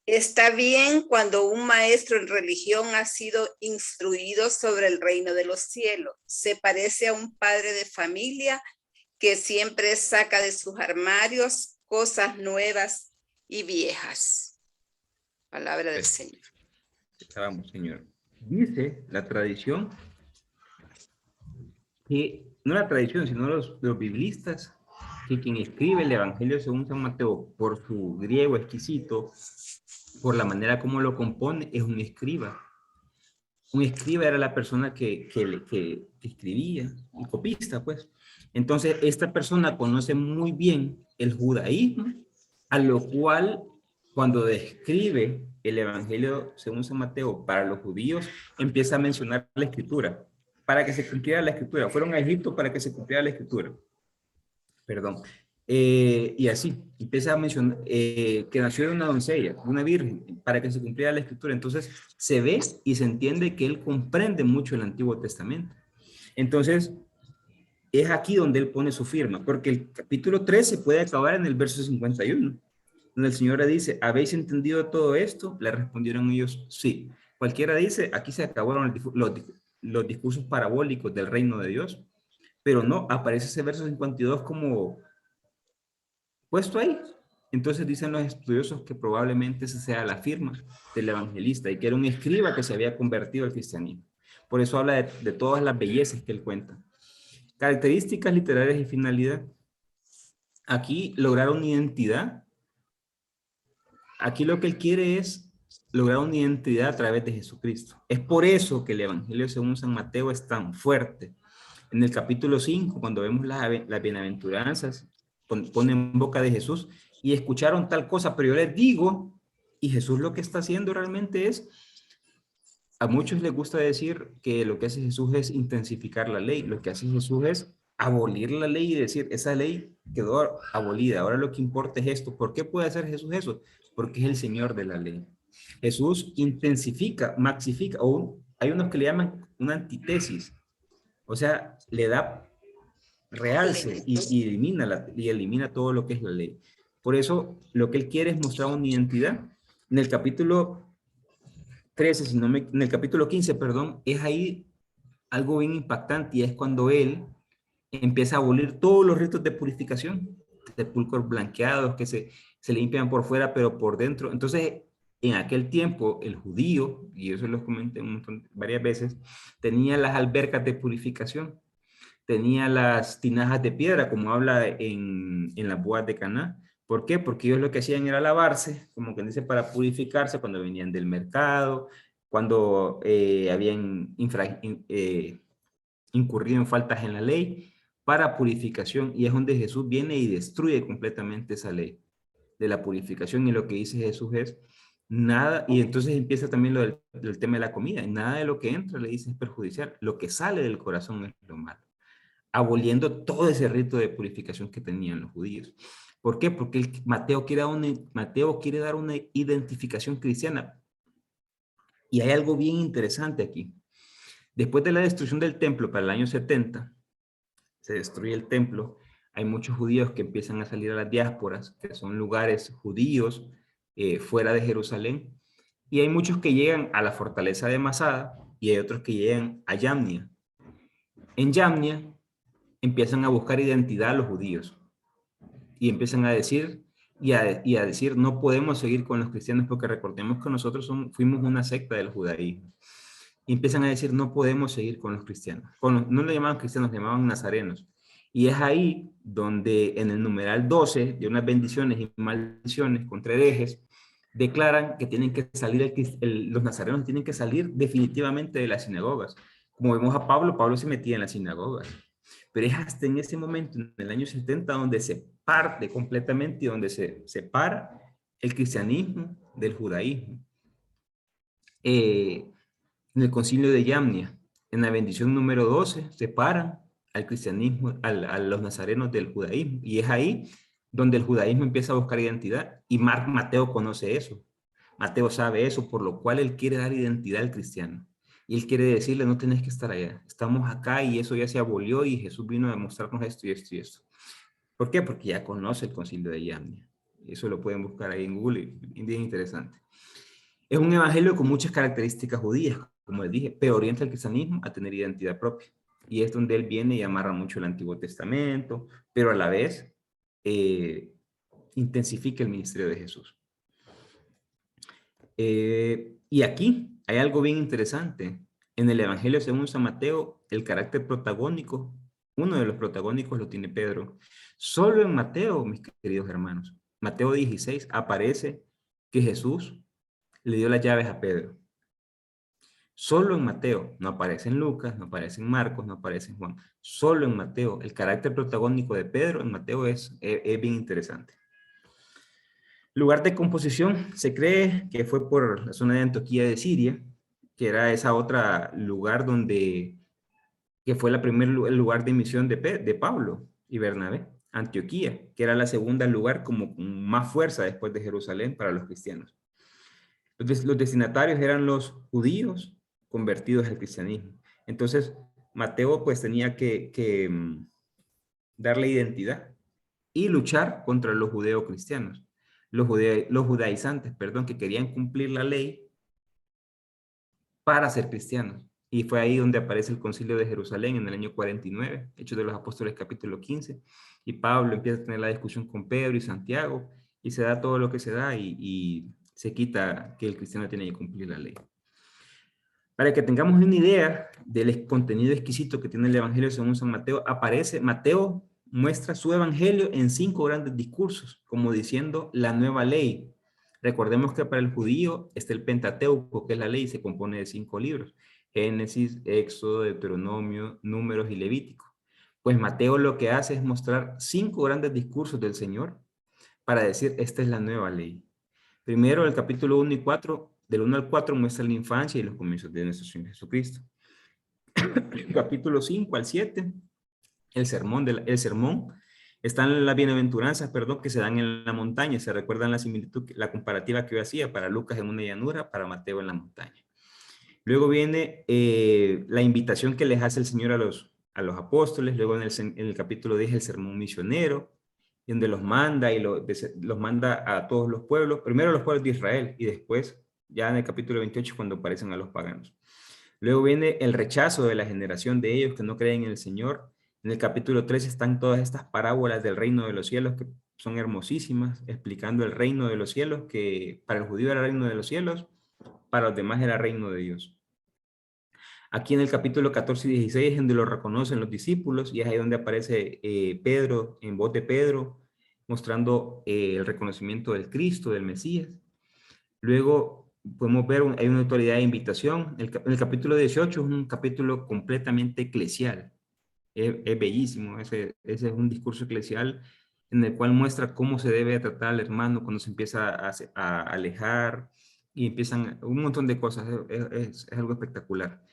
está bien cuando un maestro en religión ha sido instruido sobre el reino de los cielos. Se parece a un padre de familia que siempre saca de sus armarios cosas nuevas y viejas. Palabra del Señor. Vamos, Señor. Dice la tradición que, no la tradición, sino los biblistas, que quien escribe el Evangelio según San Mateo, por su griego exquisito, por la manera como lo compone, es un escriba. Un escriba era la persona que escribía, un copista, pues. Entonces, esta persona conoce muy bien el judaísmo, a lo cual, cuando describe el Evangelio según San Mateo para los judíos, empieza a mencionar la Escritura, para que se cumpliera la Escritura. Fueron a Egipto para que se cumpliera la Escritura. Perdón. Y así, empieza a mencionar que nació de una doncella, de una virgen, para que se cumpliera la Escritura. Entonces, se ve y se entiende que él comprende mucho el Antiguo Testamento. Entonces, es aquí donde él pone su firma, porque el capítulo 13 puede acabar en el verso 51, donde el Señor le dice: ¿habéis entendido todo esto? Le respondieron ellos: sí. Cualquiera dice: aquí se acabaron los discursos parabólicos del reino de Dios, pero no, aparece ese verso 52 como puesto ahí. Entonces dicen los estudiosos que probablemente esa sea la firma del evangelista y que era un escriba que se había convertido al cristianismo. Por eso habla de todas las bellezas que él cuenta. Características literarias y finalidad. Aquí lograr una identidad. Aquí lo que él quiere es lograr una identidad a través de Jesucristo. Es por eso que el Evangelio según San Mateo es tan fuerte. En el capítulo 5, cuando vemos las bienaventuranzas, pone en boca de Jesús: y escucharon tal cosa, pero yo les digo, y Jesús lo que está haciendo realmente es, a muchos les gusta decir que lo que hace Jesús es intensificar la ley, lo que hace Jesús es abolir la ley y decir, esa ley quedó abolida, ahora lo que importa es esto. ¿Por qué puede hacer Jesús eso? Porque es el Señor de la ley. Jesús intensifica, maxifica, o hay unos que le llaman una antítesis, o sea, le da realce y elimina todo lo que es la ley. Por eso lo que él quiere es mostrar una identidad. En el capítulo 13, en el capítulo 15, perdón, es ahí algo bien impactante, y es cuando él empieza a abolir todos los ritos de purificación, sepulcros blanqueados que se limpian por fuera, pero por dentro. Entonces, en aquel tiempo, el judío, y eso lo comenté varias veces, tenía las albercas de purificación. tenía las tinajas de piedra, como habla en las bodas de Caná. ¿Por qué? Porque ellos lo que hacían era lavarse, como que dice, para purificarse cuando venían del mercado, cuando habían incurrido en faltas en la ley, para purificación. Y es donde Jesús viene y destruye completamente esa ley de la purificación. Y lo que dice Jesús es, nada, y entonces empieza también lo del tema de la comida. Nada de lo que entra, le dice, es perjudicial. Lo que sale del corazón es lo malo, aboliendo todo ese rito de purificación que tenían los judíos. ¿Por qué? Porque Mateo quiere dar una identificación cristiana. Y hay algo bien interesante aquí. Después de la destrucción del templo para el año 70, se destruye el templo, hay muchos judíos que empiezan a salir a las diásporas, que son lugares judíos fuera de Jerusalén, y hay muchos que llegan a la fortaleza de Masada y hay otros que llegan a Yamnia. En Yamnia empiezan a buscar identidad a los judíos y empiezan a decir y a decir, no podemos seguir con los cristianos porque recordemos que nosotros fuimos una secta del judaísmo. Y empiezan a decir, no podemos seguir con los cristianos. No le llamaban cristianos, le llamaban nazarenos. Y es ahí donde en el numeral 12 de unas bendiciones y maldiciones contra herejes, declaran que tienen que salir, los nazarenos tienen que salir definitivamente de las sinagogas. Como vemos a Pablo, Pablo se metía en las sinagogas. Pero es hasta en ese momento, en el año 70, donde se parte completamente y donde se separa el cristianismo del judaísmo. En el concilio de Yamnia, en la bendición número 12, separan al cristianismo, a los nazarenos del judaísmo. Y es ahí donde el judaísmo empieza a buscar identidad. Y Mateo conoce eso. Mateo sabe eso, por lo cual él quiere dar identidad al cristiano. Y él quiere decirle, no tenés que estar allá. Estamos acá y eso ya se abolió y Jesús vino a demostrarnos esto y esto y esto. ¿Por qué? Porque ya conoce el concilio de Yamnia. Eso lo pueden buscar ahí en Google. Es bien interesante. Es un evangelio con muchas características judías, como les dije, pero orienta al cristianismo a tener identidad propia. Y es donde él viene y amarra mucho el Antiguo Testamento, pero a la vez intensifica el ministerio de Jesús. Y aquí hay algo bien interesante. En el Evangelio según San Mateo, el carácter protagónico, uno de los protagónicos lo tiene Pedro. Solo en Mateo, mis queridos hermanos, Mateo 16, aparece que Jesús le dio las llaves a Pedro. Solo en Mateo, no aparece en Lucas, no aparece en Marcos, no aparece en Juan. Solo en Mateo, el carácter protagónico de Pedro en Mateo es bien interesante. Lugar de composición, se cree que fue por la zona de Antioquía de Siria, que era esa otra lugar que fue el lugar de misión de Pablo y Bernabé, Antioquía, que era la segunda lugar como con más fuerza después de Jerusalén para los cristianos. Los destinatarios eran los judíos convertidos al cristianismo. Entonces, Mateo pues tenía que darle identidad y luchar contra los judeocristianos, los judaizantes, perdón, que querían cumplir la ley para ser cristianos. Y fue ahí donde aparece el concilio de Jerusalén en el año 49, Hechos de los Apóstoles capítulo 15, y Pablo empieza a tener la discusión con Pedro y Santiago, y se da todo lo que se da y se quita que el cristiano tiene que cumplir la ley. Para que tengamos una idea del contenido exquisito que tiene el Evangelio según San Mateo, Mateo muestra su Evangelio en 5 grandes discursos, como diciendo la nueva ley. Recordemos que para el judío está el Pentateuco, que es la ley, se compone de 5 libros. Génesis, Éxodo, Deuteronomio, Números y Levítico. Pues Mateo lo que hace es mostrar 5 grandes discursos del Señor para decir, esta es la nueva ley. Primero, el capítulo 1 y 4, del 1 al 4 muestra la infancia y los comienzos de nuestro Señor Jesucristo. Capítulo 5 al 7, el sermón, están las bienaventuranzas, perdón, que se dan en la montaña. Se recuerdan la similitud, la comparativa que yo hacía para Lucas en una llanura, para Mateo en la montaña. Luego viene la invitación que les hace el Señor a los apóstoles. Luego en el capítulo 10 el sermón misionero, donde los manda y los manda a todos los pueblos, primero a los pueblos de Israel y después ya en el capítulo 28 cuando aparecen a los paganos. Luego viene el rechazo de la generación de ellos que no creen en el Señor. En el capítulo 3 están todas estas parábolas del reino de los cielos que son hermosísimas, explicando el reino de los cielos, que para el judío era el reino de los cielos, para los demás era reino de Dios. Aquí en el capítulo 14 y 16 es donde lo reconocen los discípulos y es ahí donde aparece Pedro, en voz de Pedro, mostrando el reconocimiento del Cristo, del Mesías. Luego podemos ver, hay una autoridad de invitación. El capítulo 18 es un capítulo completamente eclesial. Es bellísimo. Ese es un discurso eclesial en el cual muestra cómo se debe tratar al hermano cuando se empieza a alejar y empiezan un montón de cosas. Es algo espectacular.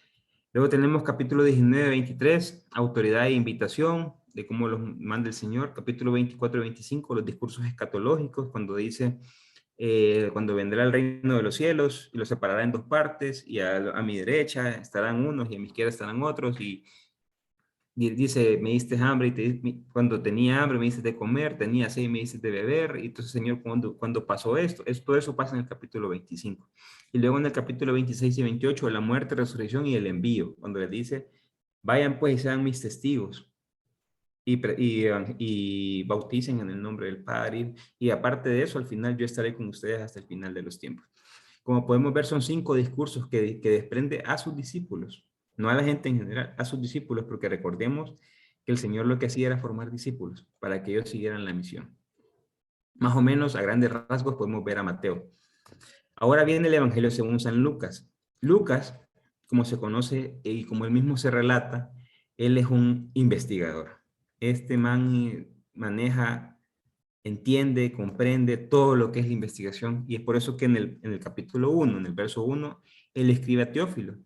Luego tenemos capítulo 19, 23, autoridad e invitación, de cómo los manda el Señor. Capítulo 24 y 25, los discursos escatológicos, cuando dice, cuando vendrá el reino de los cielos y los separará en dos partes, y a mi derecha estarán unos y a mi izquierda estarán otros, y dice, me diste hambre, cuando tenía hambre me diste de comer, tenía sed y me diste de beber. Y entonces, Señor, cuando pasó todo eso pasa en el capítulo 25. Y luego en el capítulo 26 y 28, la muerte, resurrección y el envío, cuando le dice, vayan pues y sean mis testigos y bauticen en el nombre del Padre. Y aparte de eso, al final yo estaré con ustedes hasta el final de los tiempos. Como podemos ver, son 5 discursos que desprende a sus discípulos, no a la gente en general, a sus discípulos, porque recordemos que el Señor lo que hacía era formar discípulos para que ellos siguieran la misión. Más o menos, a grandes rasgos, podemos ver a Mateo. Ahora viene el Evangelio según San Lucas. Lucas, como se conoce y como él mismo se relata, él es un investigador. Este man maneja, entiende, comprende todo lo que es la investigación y es por eso que en el capítulo 1, en el verso 1, él escribe a Teófilo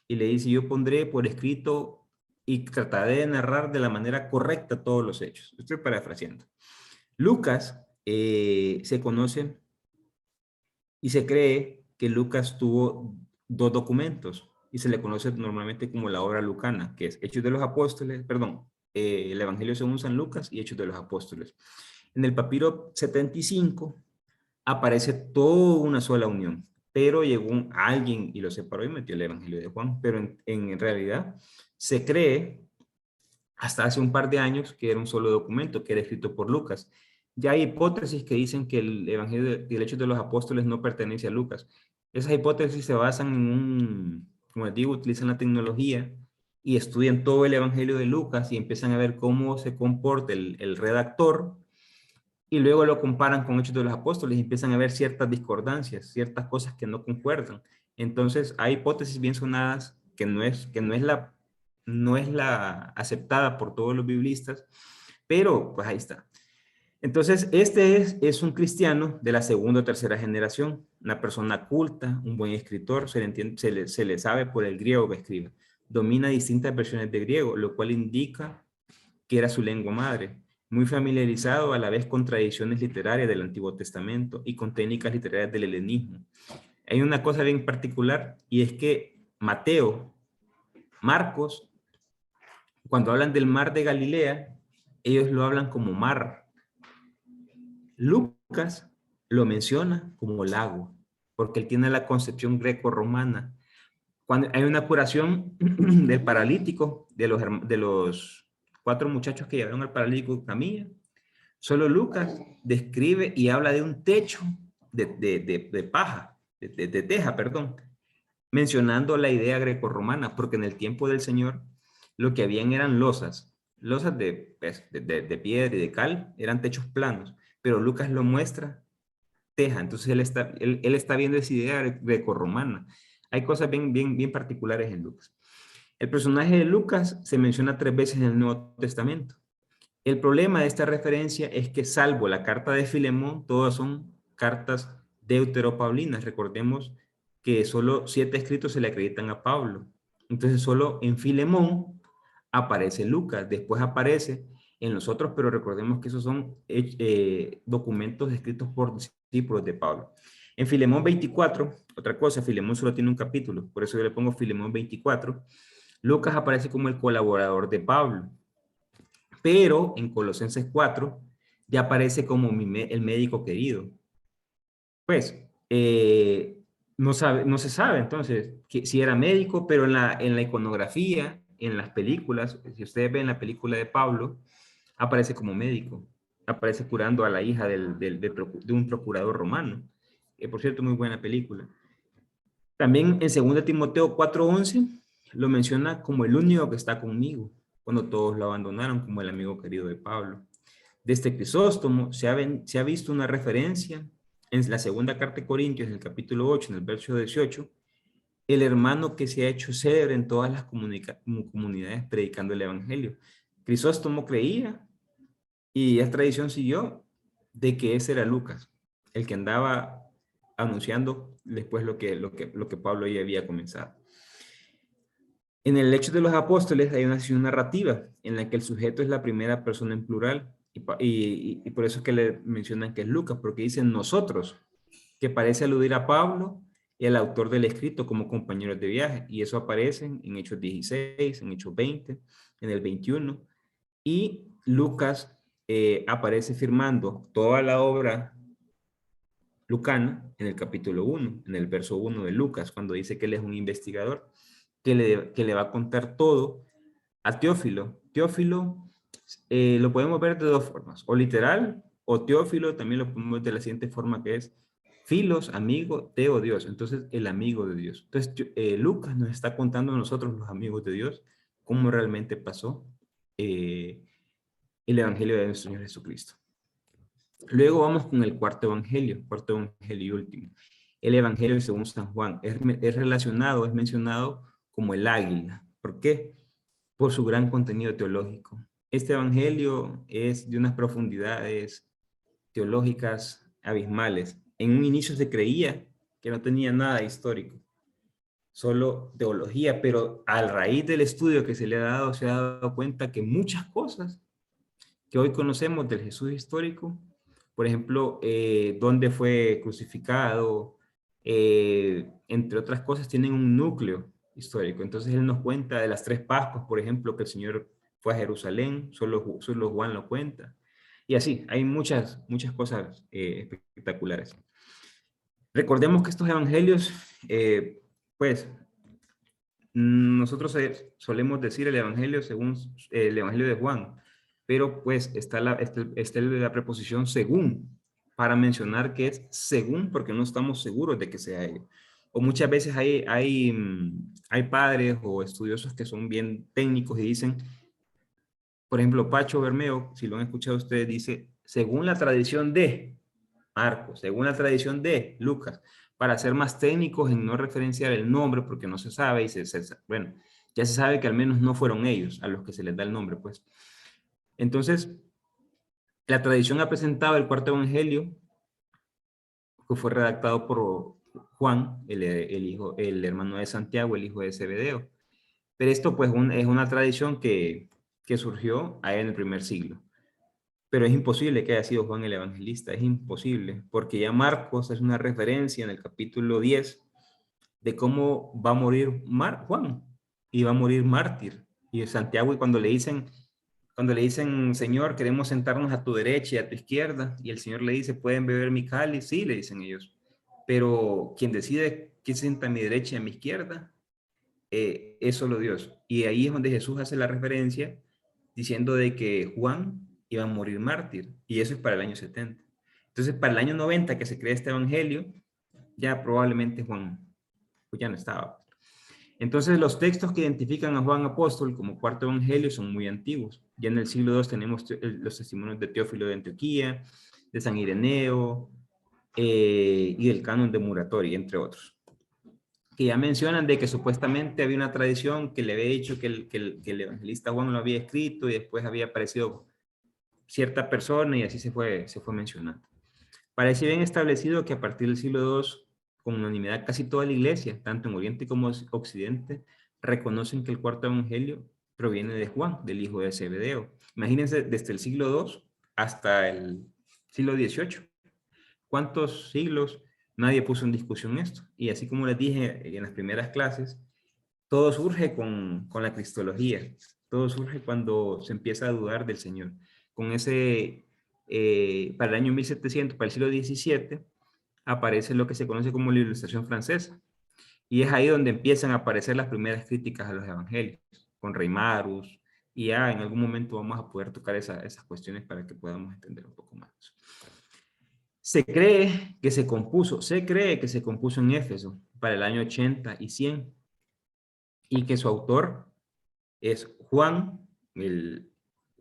y le dice, yo pondré por escrito y trataré de narrar de la manera correcta todos los hechos. Estoy parafraseando. Lucas se conoce y se cree que Lucas tuvo 2 documentos y se le conoce normalmente como la obra lucana, que es Hechos de los Apóstoles, perdón, el Evangelio según San Lucas y Hechos de los Apóstoles. En el papiro 75 aparece toda una sola unión, pero llegó alguien y lo separó y metió el Evangelio de Juan, pero en realidad se cree hasta hace un par de años que era un solo documento, que era escrito por Lucas. Ya hay hipótesis que dicen que el Evangelio y el Hechos de los Apóstoles no pertenece a Lucas. Esas hipótesis se basan en como les digo, utilizan la tecnología y estudian todo el Evangelio de Lucas y empiezan a ver cómo se comporta el redactor y luego lo comparan con Hechos de los Apóstoles y empiezan a ver ciertas discordancias, ciertas cosas que no concuerdan. Entonces, hay hipótesis bien sonadas no es la aceptada por todos los biblistas, pero pues ahí está. Entonces, este es un cristiano de la segunda o tercera generación, una persona culta, un buen escritor, se le sabe por el griego que escribe. Domina distintas versiones de griego, lo cual indica que era su lengua madre, muy familiarizado a la vez con tradiciones literarias del Antiguo Testamento y con técnicas literarias del helenismo. Hay una cosa bien particular y es que Mateo, Marcos, cuando hablan del mar de Galilea, ellos lo hablan como mar. Lucas lo menciona como lago, porque él tiene la concepción greco-romana. Cuando hay una curación del paralítico, de los 4 muchachos que llevaron al paralítico camilla, solo Lucas describe y habla de un techo de paja, de teja, perdón, mencionando la idea grecorromana, porque en el tiempo del Señor lo que habían eran losas de piedra y de cal, eran techos planos, pero Lucas lo muestra teja, entonces él está viendo esa idea grecorromana. Hay cosas bien particulares en Lucas. El personaje de Lucas se menciona 3 veces en el Nuevo Testamento. El problema de esta referencia es que salvo la carta de Filemón, todas son cartas deuteropaulinas. Recordemos que solo 7 escritos se le acreditan a Pablo. Entonces solo en Filemón aparece Lucas, después aparece en los otros, pero recordemos que esos son documentos escritos por discípulos de Pablo. En Filemón 24, otra cosa, Filemón solo tiene un capítulo, por eso yo le pongo Filemón 24, Lucas aparece como el colaborador de Pablo, pero en Colosenses 4 ya aparece como el médico querido. Pues, no se sabe entonces si era médico, pero en la iconografía, en las películas, si ustedes ven la película de Pablo, aparece como médico, aparece curando a la hija de un procurador romano. Por cierto, muy buena película. También en 2 Timoteo 4:11 lo menciona como el único que está conmigo, cuando todos lo abandonaron, como el amigo querido de Pablo. Desde Crisóstomo se ha visto una referencia en la segunda carta de Corintios, en el capítulo 8, en el verso 18, el hermano que se ha hecho célebre en todas las comunidades predicando el evangelio. Crisóstomo creía, y esa tradición siguió, de que ese era Lucas, el que andaba anunciando después lo que Pablo ya había comenzado. En el Hechos de los Apóstoles hay una sesión narrativa en la que el sujeto es la primera persona en plural, y por eso es que le mencionan que es Lucas, porque dicen nosotros, que parece aludir a Pablo y al autor del escrito como compañeros de viaje, y eso aparece en Hechos 16, en Hechos 20, en el 21, y Lucas aparece firmando toda la obra lucana en el capítulo 1, en el verso 1 de Lucas, cuando dice que él es un investigador, que le va a contar todo a Teófilo. Teófilo lo podemos ver de dos formas, o literal, o Teófilo también lo podemos ver de la siguiente forma, que es Filos, amigo, Teo, Dios. Entonces, el amigo de Dios. Entonces, Lucas nos está contando a nosotros, los amigos de Dios, cómo realmente pasó el evangelio de nuestro Señor Jesucristo. Luego vamos con el cuarto evangelio y último. El evangelio según San Juan es relacionado, es mencionado como el águila. ¿Por qué? Por su gran contenido teológico. Este evangelio es de unas profundidades teológicas abismales. En un inicio se creía que no tenía nada histórico, solo teología, pero a raíz del estudio que se le ha dado, se ha dado cuenta que muchas cosas que hoy conocemos del Jesús histórico, por ejemplo, dónde fue crucificado, entre otras cosas, tienen un núcleo histórico. Entonces él nos cuenta de las 3 Pascuas, por ejemplo, que el Señor fue a Jerusalén, solo Juan lo cuenta. Y así, hay muchas cosas espectaculares. Recordemos que estos evangelios, pues, nosotros solemos decir el evangelio según el evangelio de Juan, pero pues está la preposición según, para mencionar que es según, porque no estamos seguros de que sea ello. O muchas veces hay padres o estudiosos que son bien técnicos y dicen, por ejemplo, Pacho Bermeo, si lo han escuchado ustedes, dice, según la tradición de Marcos, según la tradición de Lucas, para ser más técnicos en no referenciar el nombre porque no se sabe, bueno, ya se sabe que al menos no fueron ellos a los que se les da el nombre, pues. Entonces, la tradición ha presentado el cuarto evangelio, que fue redactado por Juan, el hermano de Santiago, el hijo de Zebedeo. Pero esto, pues, es una tradición que surgió ahí en el primer siglo. Pero es imposible que haya sido Juan el Evangelista, es imposible, porque ya Marcos es una referencia en el capítulo 10 de cómo va a morir Juan, y va a morir mártir. Y Santiago, y cuando le dicen, Señor, queremos sentarnos a tu derecha y a tu izquierda, y el Señor le dice, ¿pueden beber mi cáliz? Sí, le dicen ellos, pero quien decide quién se sienta a mi derecha y a mi izquierda, es solo Dios. Y ahí es donde Jesús hace la referencia, diciendo de que Juan iba a morir mártir, y eso es para el año 70. Entonces, para el año 90 que se crea este evangelio, ya probablemente Juan pues ya no estaba. Entonces, los textos que identifican a Juan Apóstol como cuarto evangelio son muy antiguos. Ya en el siglo II tenemos los testimonios de Teófilo de Antioquía, de San Ireneo, y del canon de Muratori, entre otros, que ya mencionan de que supuestamente había una tradición que le había dicho que el evangelista Juan lo había escrito y después había aparecido cierta persona y así se fue mencionando. Parece bien establecido que a partir del siglo II, con unanimidad casi toda la iglesia, tanto en Oriente como Occidente, reconocen que el cuarto evangelio proviene de Juan, del hijo de Zebedeo. Imagínense, desde el siglo II hasta el siglo XVIII. ¿Cuántos siglos nadie puso en discusión esto? Y así como les dije en las primeras clases, todo surge con la cristología, todo surge cuando se empieza a dudar del Señor. Con ese, para el año 1700, para el siglo XVII, aparece lo que se conoce como la Ilustración francesa. Y es ahí donde empiezan a aparecer las primeras críticas a los evangelios, con Reimarus, y ya en algún momento vamos a poder tocar esas cuestiones para que podamos entender un poco más. Se cree que se compuso en Éfeso para el año 80 y 100. y que su autor es Juan,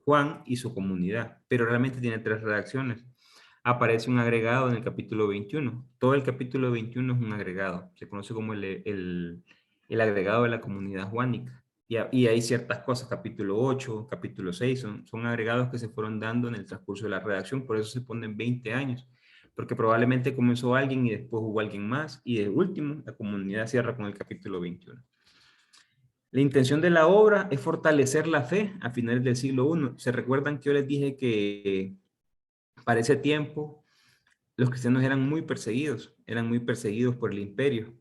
Juan y su comunidad, pero realmente tiene 3 redacciones. Aparece un agregado en el capítulo 21. Todo el capítulo 21 es un agregado. Se conoce como el agregado de la comunidad juánica. Y hay ciertas cosas, capítulo 8, capítulo 6, son agregados que se fueron dando en el transcurso de la redacción, por eso se ponen 20 años, porque probablemente comenzó alguien y después hubo alguien más, y de último, la comunidad cierra con el capítulo 21. La intención de la obra es fortalecer la fe a finales del siglo I. ¿Se recuerdan que yo les dije que para ese tiempo los cristianos eran muy perseguidos por el imperio?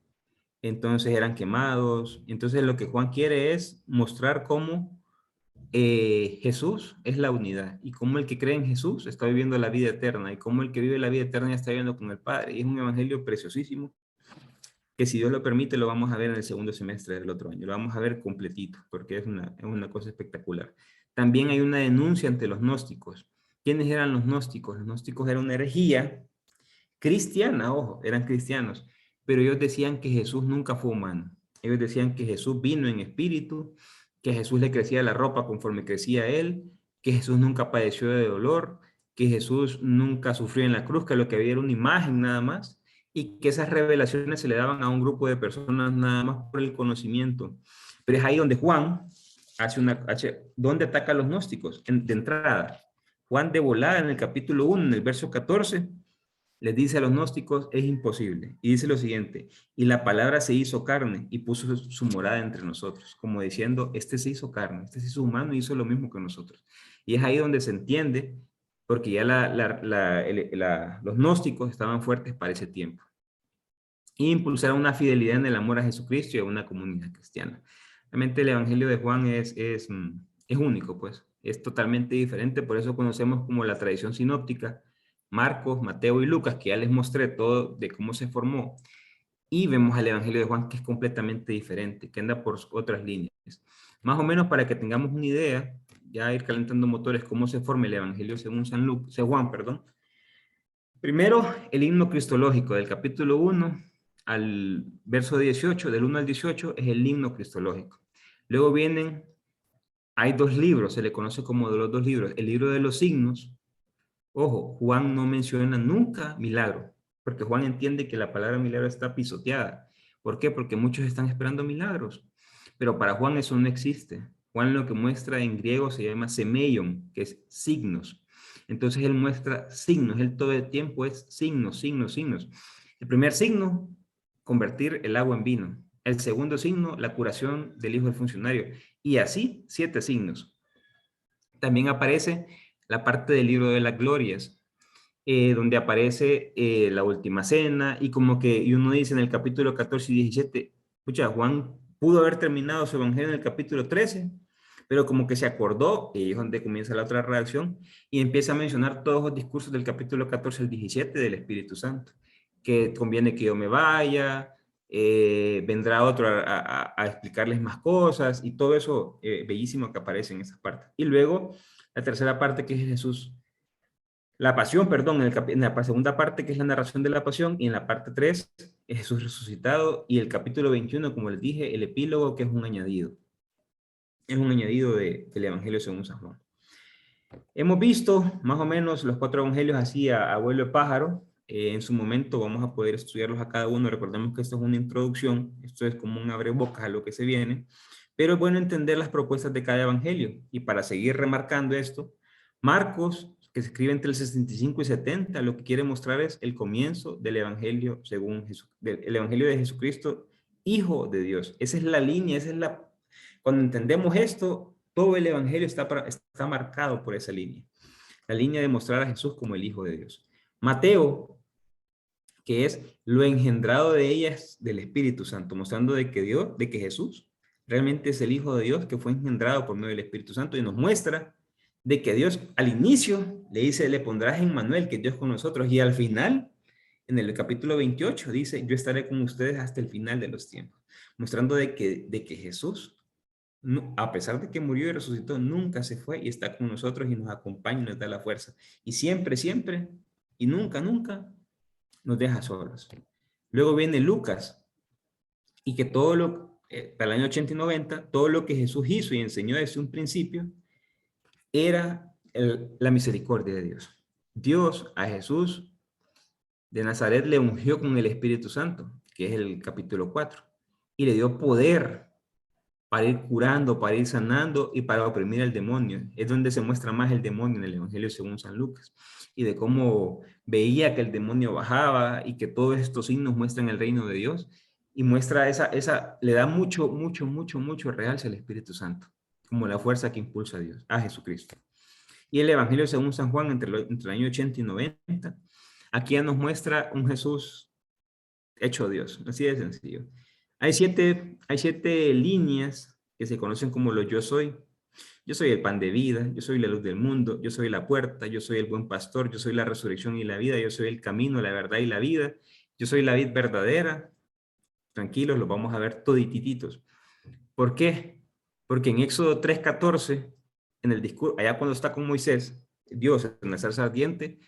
Entonces eran quemados. Entonces lo que Juan quiere es mostrar cómo Jesús es la unidad y cómo el que cree en Jesús está viviendo la vida eterna y cómo el que vive la vida eterna ya está viviendo con el Padre. Y es un evangelio preciosísimo que, si Dios lo permite, lo vamos a ver en el segundo semestre del otro año. Lo vamos a ver completito porque es una cosa espectacular. También hay una denuncia ante los gnósticos. ¿Quiénes eran los gnósticos? Los gnósticos eran una herejía cristiana, ojo, eran cristianos, pero ellos decían que Jesús nunca fue humano. Ellos decían que Jesús vino en espíritu, que a Jesús le crecía la ropa conforme crecía él, que Jesús nunca padeció de dolor, que Jesús nunca sufrió en la cruz, que lo que había era una imagen nada más, y que esas revelaciones se le daban a un grupo de personas nada más por el conocimiento. Pero es ahí donde Juan ¿dónde ataca a los gnósticos? De entrada, Juan de volada en el capítulo 1, en el verso 14, les dice a los gnósticos, es imposible. Y dice lo siguiente, y la palabra se hizo carne y puso su morada entre nosotros, como diciendo, este se hizo carne, este se hizo humano y hizo lo mismo que nosotros. Y es ahí donde se entiende, porque ya los gnósticos estaban fuertes para ese tiempo. Y impulsaron una fidelidad en el amor a Jesucristo y a una comunidad cristiana. Realmente el Evangelio de Juan es único, pues. Es totalmente diferente, por eso conocemos como la tradición sinóptica, Marcos, Mateo y Lucas, que ya les mostré todo de cómo se formó, y vemos al Evangelio de Juan, que es completamente diferente, que anda por otras líneas. Más o menos para que tengamos una idea, ya ir calentando motores, cómo se forma el Evangelio según San Juan, perdón. Primero, el himno cristológico del capítulo 1 al verso 18, del 1 al 18, es el himno cristológico. Luego hay 2 libros, se le conoce como de los 2 libros, el libro de los signos. Ojo, Juan no menciona nunca milagro, porque Juan entiende que la palabra milagro está pisoteada. ¿Por qué? Porque muchos están esperando milagros, pero para Juan eso no existe. Juan lo que muestra en griego se llama semeion, que es signos. Entonces él muestra signos, él todo el tiempo es signos, signos, signos. El primer signo, convertir el agua en vino. El segundo signo, la curación del hijo del funcionario. Y así, 7 signos. También aparece la parte del libro de las glorias, donde aparece la última cena, y como que y uno dice en el capítulo 14 y 17, escucha, Juan pudo haber terminado su evangelio en el capítulo 13, pero como que se acordó, y es donde comienza la otra redacción, y empieza a mencionar todos los discursos del capítulo 14 al 17 del Espíritu Santo, que conviene que yo me vaya, vendrá otro a explicarles más cosas, y todo eso bellísimo que aparece en esa parte. Y luego la tercera parte, que es Jesús, la pasión, perdón, en la segunda parte, que es la narración de la pasión, y en la parte 3 es Jesús resucitado, y el capítulo 21, como les dije, el epílogo, que es un añadido. Es un añadido del Evangelio según San Juan. Hemos visto más o menos los 4 evangelios así a vuelo de pájaro. En su momento vamos a poder estudiarlos a cada uno. Recordemos que esto es una introducción, esto es como un abrebocas a lo que se viene, pero es bueno entender las propuestas de cada evangelio. Y para seguir remarcando esto, Marcos, que se escribe entre el 65 y 70, lo que quiere mostrar es el comienzo del evangelio según el evangelio de Jesucristo, Hijo de Dios. Esa es la línea, cuando entendemos esto, todo el evangelio está marcado por esa línea. La línea de mostrar a Jesús como el Hijo de Dios. Mateo, que es lo engendrado de ellas del Espíritu Santo, mostrando de que Jesús realmente es el Hijo de Dios que fue engendrado por medio del Espíritu Santo, y nos muestra de que Dios al inicio le dice, le pondrás en Emmanuel, que es Dios con nosotros, y al final, en el capítulo 28, dice, yo estaré con ustedes hasta el final de los tiempos, mostrando de que Jesús, a pesar de que murió y resucitó, nunca se fue y está con nosotros y nos acompaña y nos da la fuerza. Y siempre, siempre, y nunca, nunca nos deja solos. Luego viene Lucas, y que todo para el año 80 y 90, todo lo que Jesús hizo y enseñó desde un principio era la misericordia de Dios. Dios a Jesús de Nazaret le ungió con el Espíritu Santo, que es el capítulo 4, y le dio poder para ir curando, para ir sanando y para oprimir al demonio. Es donde se muestra más el demonio en el Evangelio según San Lucas, y de cómo veía que el demonio bajaba y que todos estos signos muestran el reino de Dios, y muestra le da mucho realce al Espíritu Santo, como la fuerza que impulsa a Dios, a Jesucristo. Y el Evangelio según San Juan, entre el año 80 y 90, aquí ya nos muestra un Jesús hecho Dios, así de sencillo. Hay siete líneas que se conocen como los yo soy. Yo soy el pan de vida, yo soy la luz del mundo, yo soy la puerta, yo soy el buen pastor, yo soy la resurrección y la vida, yo soy el camino, la verdad y la vida, yo soy la vid verdadera. Tranquilos, los vamos a ver todititos. ¿Por qué? Porque en Éxodo 3:14, en el discurso, allá cuando está con Moisés, Dios en la zarza ardiente,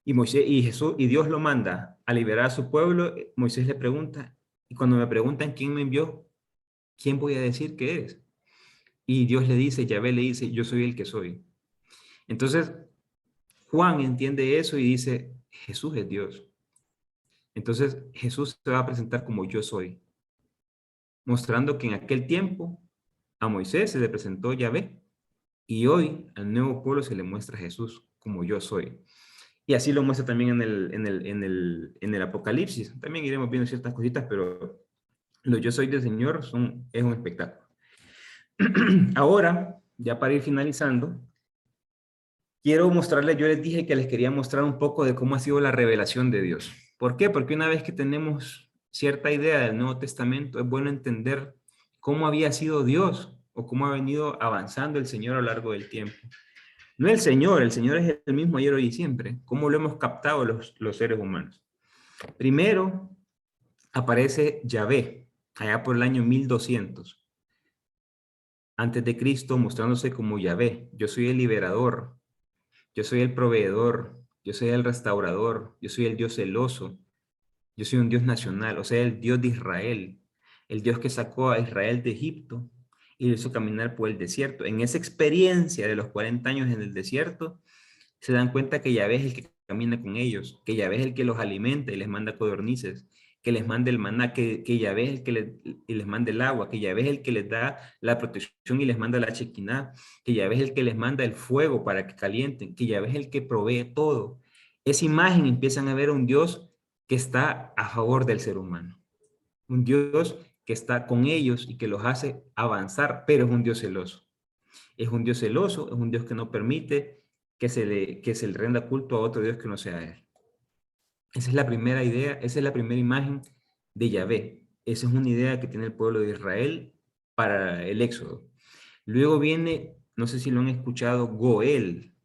y Moisés y Jesús y Dios lo manda a liberar a su pueblo, Moisés le pregunta, y cuando me preguntan quién me envió, ¿quién voy a decir que es? Y Dios le dice, Yahvé le dice, yo soy el que soy. Entonces, Juan entiende eso y dice, Jesús es Dios. Entonces, Jesús se va a presentar como yo soy, mostrando que en aquel tiempo a Moisés se le presentó Yahvé y hoy al nuevo pueblo se le muestra a Jesús como yo soy. Y así lo muestra también en el Apocalipsis. También iremos viendo ciertas cositas, pero los yo soy del Señor es un espectáculo. Ahora, ya para ir finalizando, quiero mostrarles, yo les dije que les quería mostrar un poco de cómo ha sido la revelación de Dios. ¿Por qué? Porque una vez que tenemos cierta idea del Nuevo Testamento, es bueno entender cómo había sido Dios o cómo ha venido avanzando el Señor a lo largo del tiempo. No el Señor es el mismo ayer, hoy y siempre. ¿Cómo lo hemos captado los seres humanos? Primero aparece Yahvé, allá por el año 1200 antes de Cristo, mostrándose como Yahvé. Yo soy el liberador, yo soy el proveedor, yo soy el restaurador, yo soy el Dios celoso, yo soy un Dios nacional, o sea, el Dios de Israel, el Dios que sacó a Israel de Egipto y lo hizo caminar por el desierto. En esa experiencia de los 40 años en el desierto, se dan cuenta que Yahvé es el que camina con ellos, que Yahvé es el que los alimenta y les manda codornices, que les manda el maná, que Yahvé es el que les manda el agua, que Yahvé es el que les da la protección y les manda la chequiná, que Yahvé es el que les manda el fuego para que calienten, que Yahvé es el que provee todo. Esa imagen empiezan a ver a un Dios que está a favor del ser humano, un Dios que está con ellos y que los hace avanzar, pero es un Dios celoso. Es un Dios celoso, es un Dios que no permite que se le renda culto a otro Dios que no sea Él. Esa es la primera idea, esa es la primera imagen de Yahvé. Esa es una idea que tiene el pueblo de Israel para el Éxodo. Luego viene, no sé si lo han escuchado, Goel.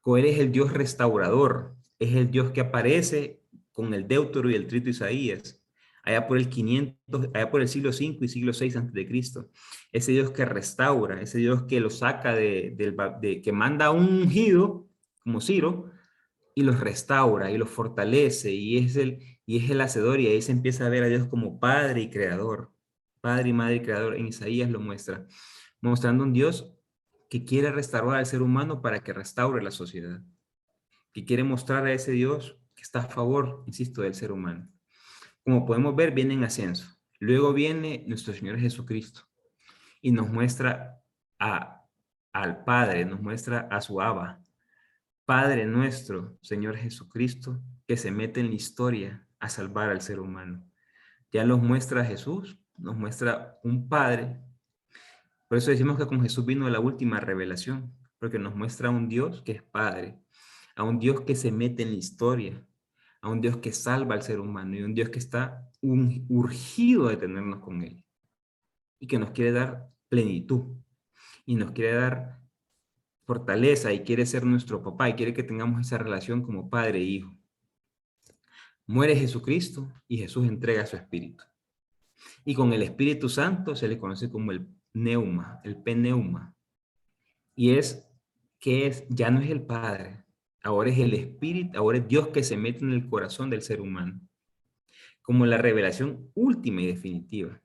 Goel es el Dios restaurador, es el Dios que aparece con el Deutero y el Trito Isaías, allá por el 500, allá por el siglo V y siglo VI antes de Cristo. Ese Dios que restaura, ese Dios que lo saca que manda a un ungido, como Ciro, y los restaura y los fortalece, y es el hacedor, y ahí se empieza a ver a Dios como Padre y Creador. Padre y Madre y Creador, en Isaías lo muestra, mostrando un Dios que quiere restaurar al ser humano para que restaure la sociedad, que quiere mostrar a ese Dios que está a favor, insisto, del ser humano. Como podemos ver, viene en ascenso. Luego viene nuestro Señor Jesucristo y nos muestra al Padre, nos muestra a su Abba. Padre nuestro, Señor Jesucristo, que se mete en la historia a salvar al ser humano. Ya nos muestra a Jesús, nos muestra un Padre. Por eso decimos que con Jesús vino la última revelación, porque nos muestra a un Dios que es Padre, a un Dios que se mete en la historia, a un Dios que salva al ser humano y un Dios que está urgido de tenernos con Él y que nos quiere dar plenitud y nos quiere dar fortaleza y quiere ser nuestro papá y quiere que tengamos esa relación como padre e hijo. Muere Jesucristo y Jesús entrega su espíritu. Y con el Espíritu Santo se le conoce como el pneuma, el pneuma. Y es que ya no es el Padre, ahora es el Espíritu, ahora es Dios que se mete en el corazón del ser humano, como la revelación última y definitiva.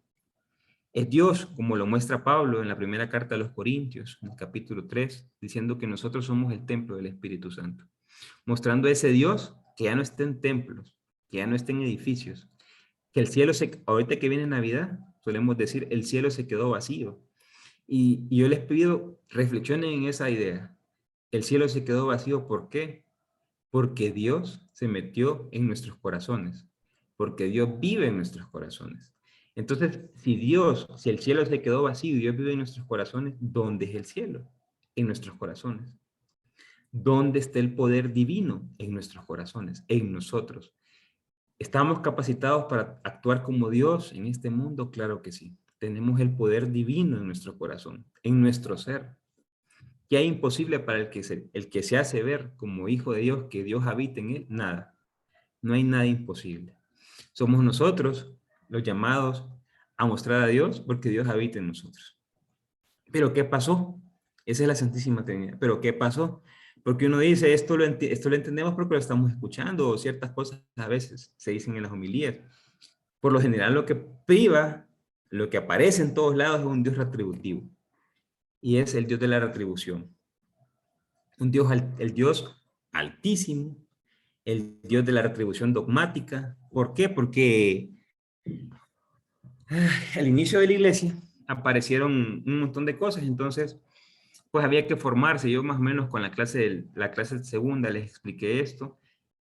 Es Dios, como lo muestra Pablo en la primera carta a los Corintios, en el capítulo 3, diciendo que nosotros somos el templo del Espíritu Santo. Mostrando ese Dios que ya no está en templos, que ya no está en edificios, que el cielo ahorita que viene Navidad, solemos decir, el cielo se quedó vacío. Y yo les pido, reflexionen en esa idea. El cielo se quedó vacío, ¿por qué? Porque Dios se metió en nuestros corazones, porque Dios vive en nuestros corazones. Entonces, si el cielo se quedó vacío y Dios vive en nuestros corazones, ¿dónde es el cielo? En nuestros corazones. ¿Dónde está el poder divino? En nuestros corazones, en nosotros. ¿Estamos capacitados para actuar como Dios en este mundo? Claro que sí. Tenemos el poder divino en nuestro corazón, en nuestro ser. ¿Qué hay imposible para el que se hace ver como hijo de Dios, que Dios habita en él? Nada. No hay nada imposible. Somos nosotros los llamados a mostrar a Dios porque Dios habita en nosotros. ¿Pero qué pasó? Esa es la Santísima Trinidad. ¿Pero qué pasó? Porque uno dice, esto lo entendemos porque lo estamos escuchando, o ciertas cosas a veces se dicen en las homilías. Por lo general, lo que priva, lo que aparece en todos lados es un Dios retributivo. Y es el Dios de la retribución. El Dios altísimo, el Dios de la retribución dogmática. ¿Por qué? Porque al inicio de la iglesia aparecieron un montón de cosas, entonces pues había que formarse. Yo más o menos con la clase segunda les expliqué esto.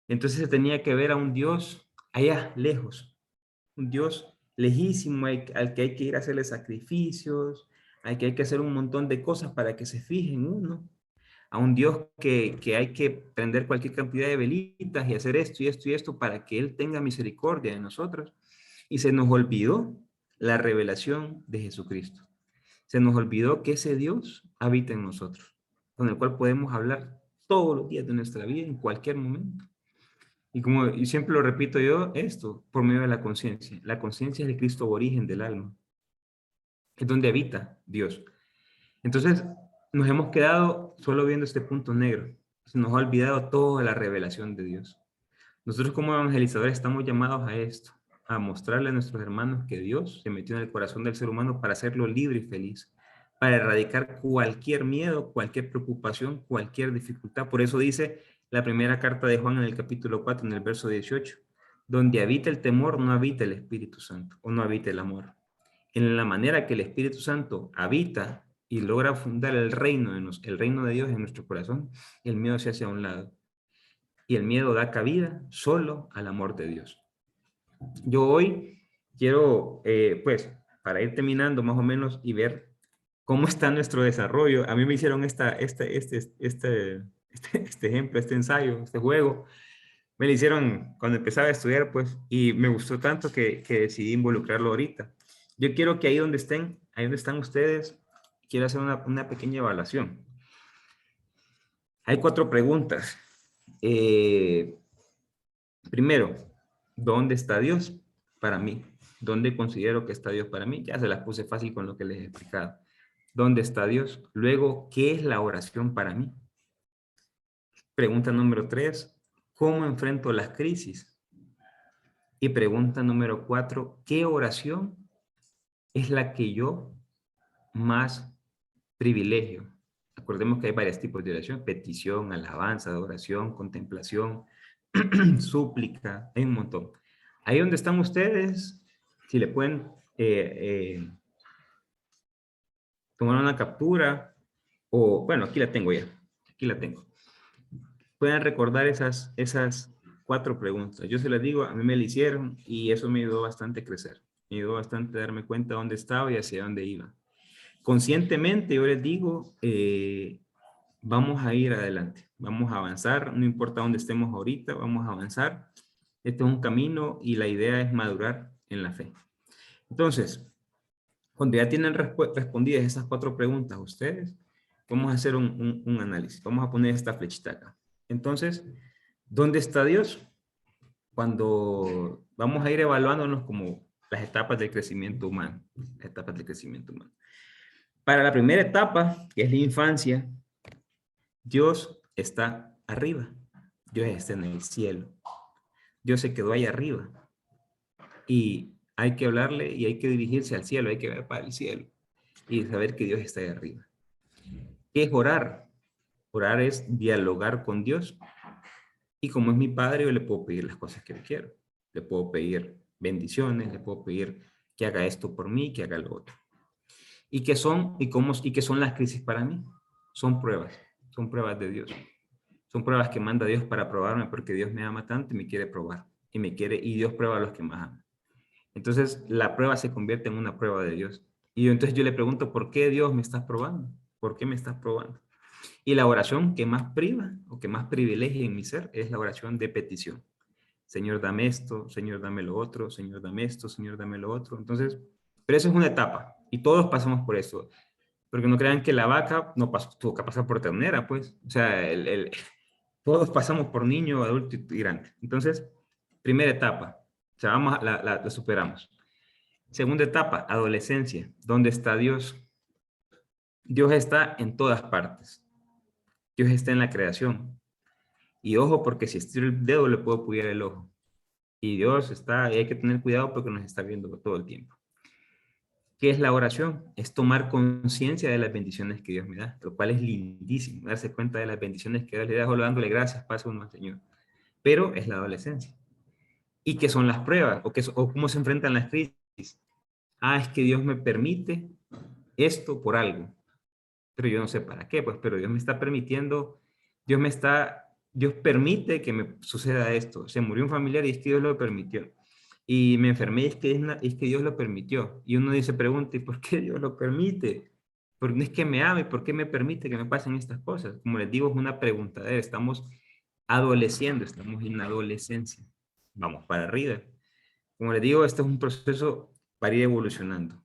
Entonces se tenía que ver a un Dios allá lejos, un Dios lejísimo al que hay que ir a hacerle sacrificios, al que hay que hacer un montón de cosas para que se fije en uno, a un Dios que hay que prender cualquier cantidad de velitas y hacer esto y esto y esto para que Él tenga misericordia de nosotros. Y se nos olvidó la revelación de Jesucristo. Se nos olvidó que ese Dios habita en nosotros, con el cual podemos hablar todos los días de nuestra vida, en cualquier momento. Y siempre lo repito yo, esto por medio de la conciencia. La conciencia es el Cristo origen del alma. Es donde habita Dios. Entonces, nos hemos quedado solo viendo este punto negro. Se nos ha olvidado toda la revelación de Dios. Nosotros como evangelizadores estamos llamados a esto, a mostrarle a nuestros hermanos que Dios se metió en el corazón del ser humano para hacerlo libre y feliz, para erradicar cualquier miedo, cualquier preocupación, cualquier dificultad. Por eso dice la primera carta de Juan en el capítulo 4, en el verso 18, donde habita el temor, no habita el Espíritu Santo, o no habita el amor. En la manera que el Espíritu Santo habita y logra fundar el reino de Dios en nuestro corazón, el miedo se hace a un lado. Y el miedo da cabida solo al amor de Dios. Yo hoy quiero, pues, para ir terminando más o menos y ver cómo está nuestro desarrollo. A mí me hicieron este ejemplo, este ensayo, este juego. Me lo hicieron cuando empezaba a estudiar, pues, y me gustó tanto que decidí involucrarlo ahorita. Yo quiero que ahí donde están ustedes, quiero hacer una pequeña evaluación. Hay 4 preguntas. Primero, ¿dónde está Dios para mí? ¿Dónde considero que está Dios para mí? Ya se las puse fácil con lo que les he explicado. ¿Dónde está Dios? Luego, ¿qué es la oración para mí? Pregunta número 3, ¿cómo enfrento las crisis? Y pregunta número 4, ¿qué oración es la que yo más privilegio? Acordemos que hay varios tipos de oración: petición, alabanza, adoración, contemplación, súplica, hay un montón. Ahí donde están ustedes, si le pueden tomar una captura, o bueno, aquí la tengo ya, aquí la tengo. Pueden recordar esas 4 preguntas. Yo se las digo, a mí me la hicieron y eso me ayudó bastante a crecer. Me ayudó bastante a darme cuenta de dónde estaba y hacia dónde iba. Conscientemente yo les digo, vamos a ir adelante, vamos a avanzar, no importa dónde estemos ahorita, vamos a avanzar. Este es un camino y la idea es madurar en la fe. Entonces, cuando ya tienen respondidas esas 4 preguntas ustedes, vamos a hacer un análisis. Vamos a poner esta flechita acá. Entonces, ¿dónde está Dios? Cuando vamos a ir evaluándonos como las etapas del crecimiento humano. Las etapas del crecimiento humano. Para la primera etapa, que es la infancia, Dios está arriba. Dios está en el cielo. Dios se quedó ahí arriba. Y hay que hablarle y hay que dirigirse al cielo, hay que ver para el cielo y saber que Dios está ahí arriba. ¿Qué es orar? Orar es dialogar con Dios. Y como es mi padre, yo le puedo pedir las cosas que yo quiero. Le puedo pedir bendiciones, le puedo pedir que haga esto por mí, que haga lo otro. ¿Y qué son, y qué son las crisis para mí? Son pruebas de Dios. Son pruebas que manda Dios para probarme porque Dios me ama tanto y me quiere probar. Y Dios prueba a los que más aman. Entonces, la prueba se convierte en una prueba de Dios. Y entonces yo le pregunto, ¿por qué Dios me estás probando? ¿Por qué me estás probando? Y la oración que más priva o que más privilegia en mi ser es la oración de petición. Señor, dame esto, Señor, dame lo otro, Señor, dame esto, Señor, dame lo otro. Entonces, pero eso es una etapa y todos pasamos por eso. Porque no crean que la vaca no pasó, tuvo que pasar por ternera, pues. O sea, todos pasamos por niño, adulto y grande. Entonces, primera etapa, o sea, la superamos. Segunda etapa, adolescencia. ¿Dónde está Dios? Dios está en todas partes. Dios está en la creación. Y ojo, porque si estiro el dedo le puedo pullar el ojo. Y Dios está, y hay que tener cuidado porque nos está viendo todo el tiempo. ¿Qué es la oración? Es tomar conciencia de las bendiciones que Dios me da, lo cual es lindísimo, darse cuenta de las bendiciones que Dios le da, solo dándole gracias, pasa uno al Señor. Pero es la adolescencia. ¿Y qué son las pruebas? ¿O cómo se enfrentan las crisis? Ah, es que Dios me permite esto por algo, pero yo no sé para qué, pues, pero Dios me está permitiendo, Dios permite que me suceda esto. Se murió un familiar y es que Dios lo permitió. Y me enfermé y es que Dios lo permitió. Y uno dice, pregunta, ¿y por qué Dios lo permite? Porque no es que me ame, ¿por qué me permite que me pasen estas cosas? Como les digo, es una preguntadera, estamos adoleciendo, estamos en adolescencia. Vamos para arriba. Como les digo, este es un proceso para ir evolucionando.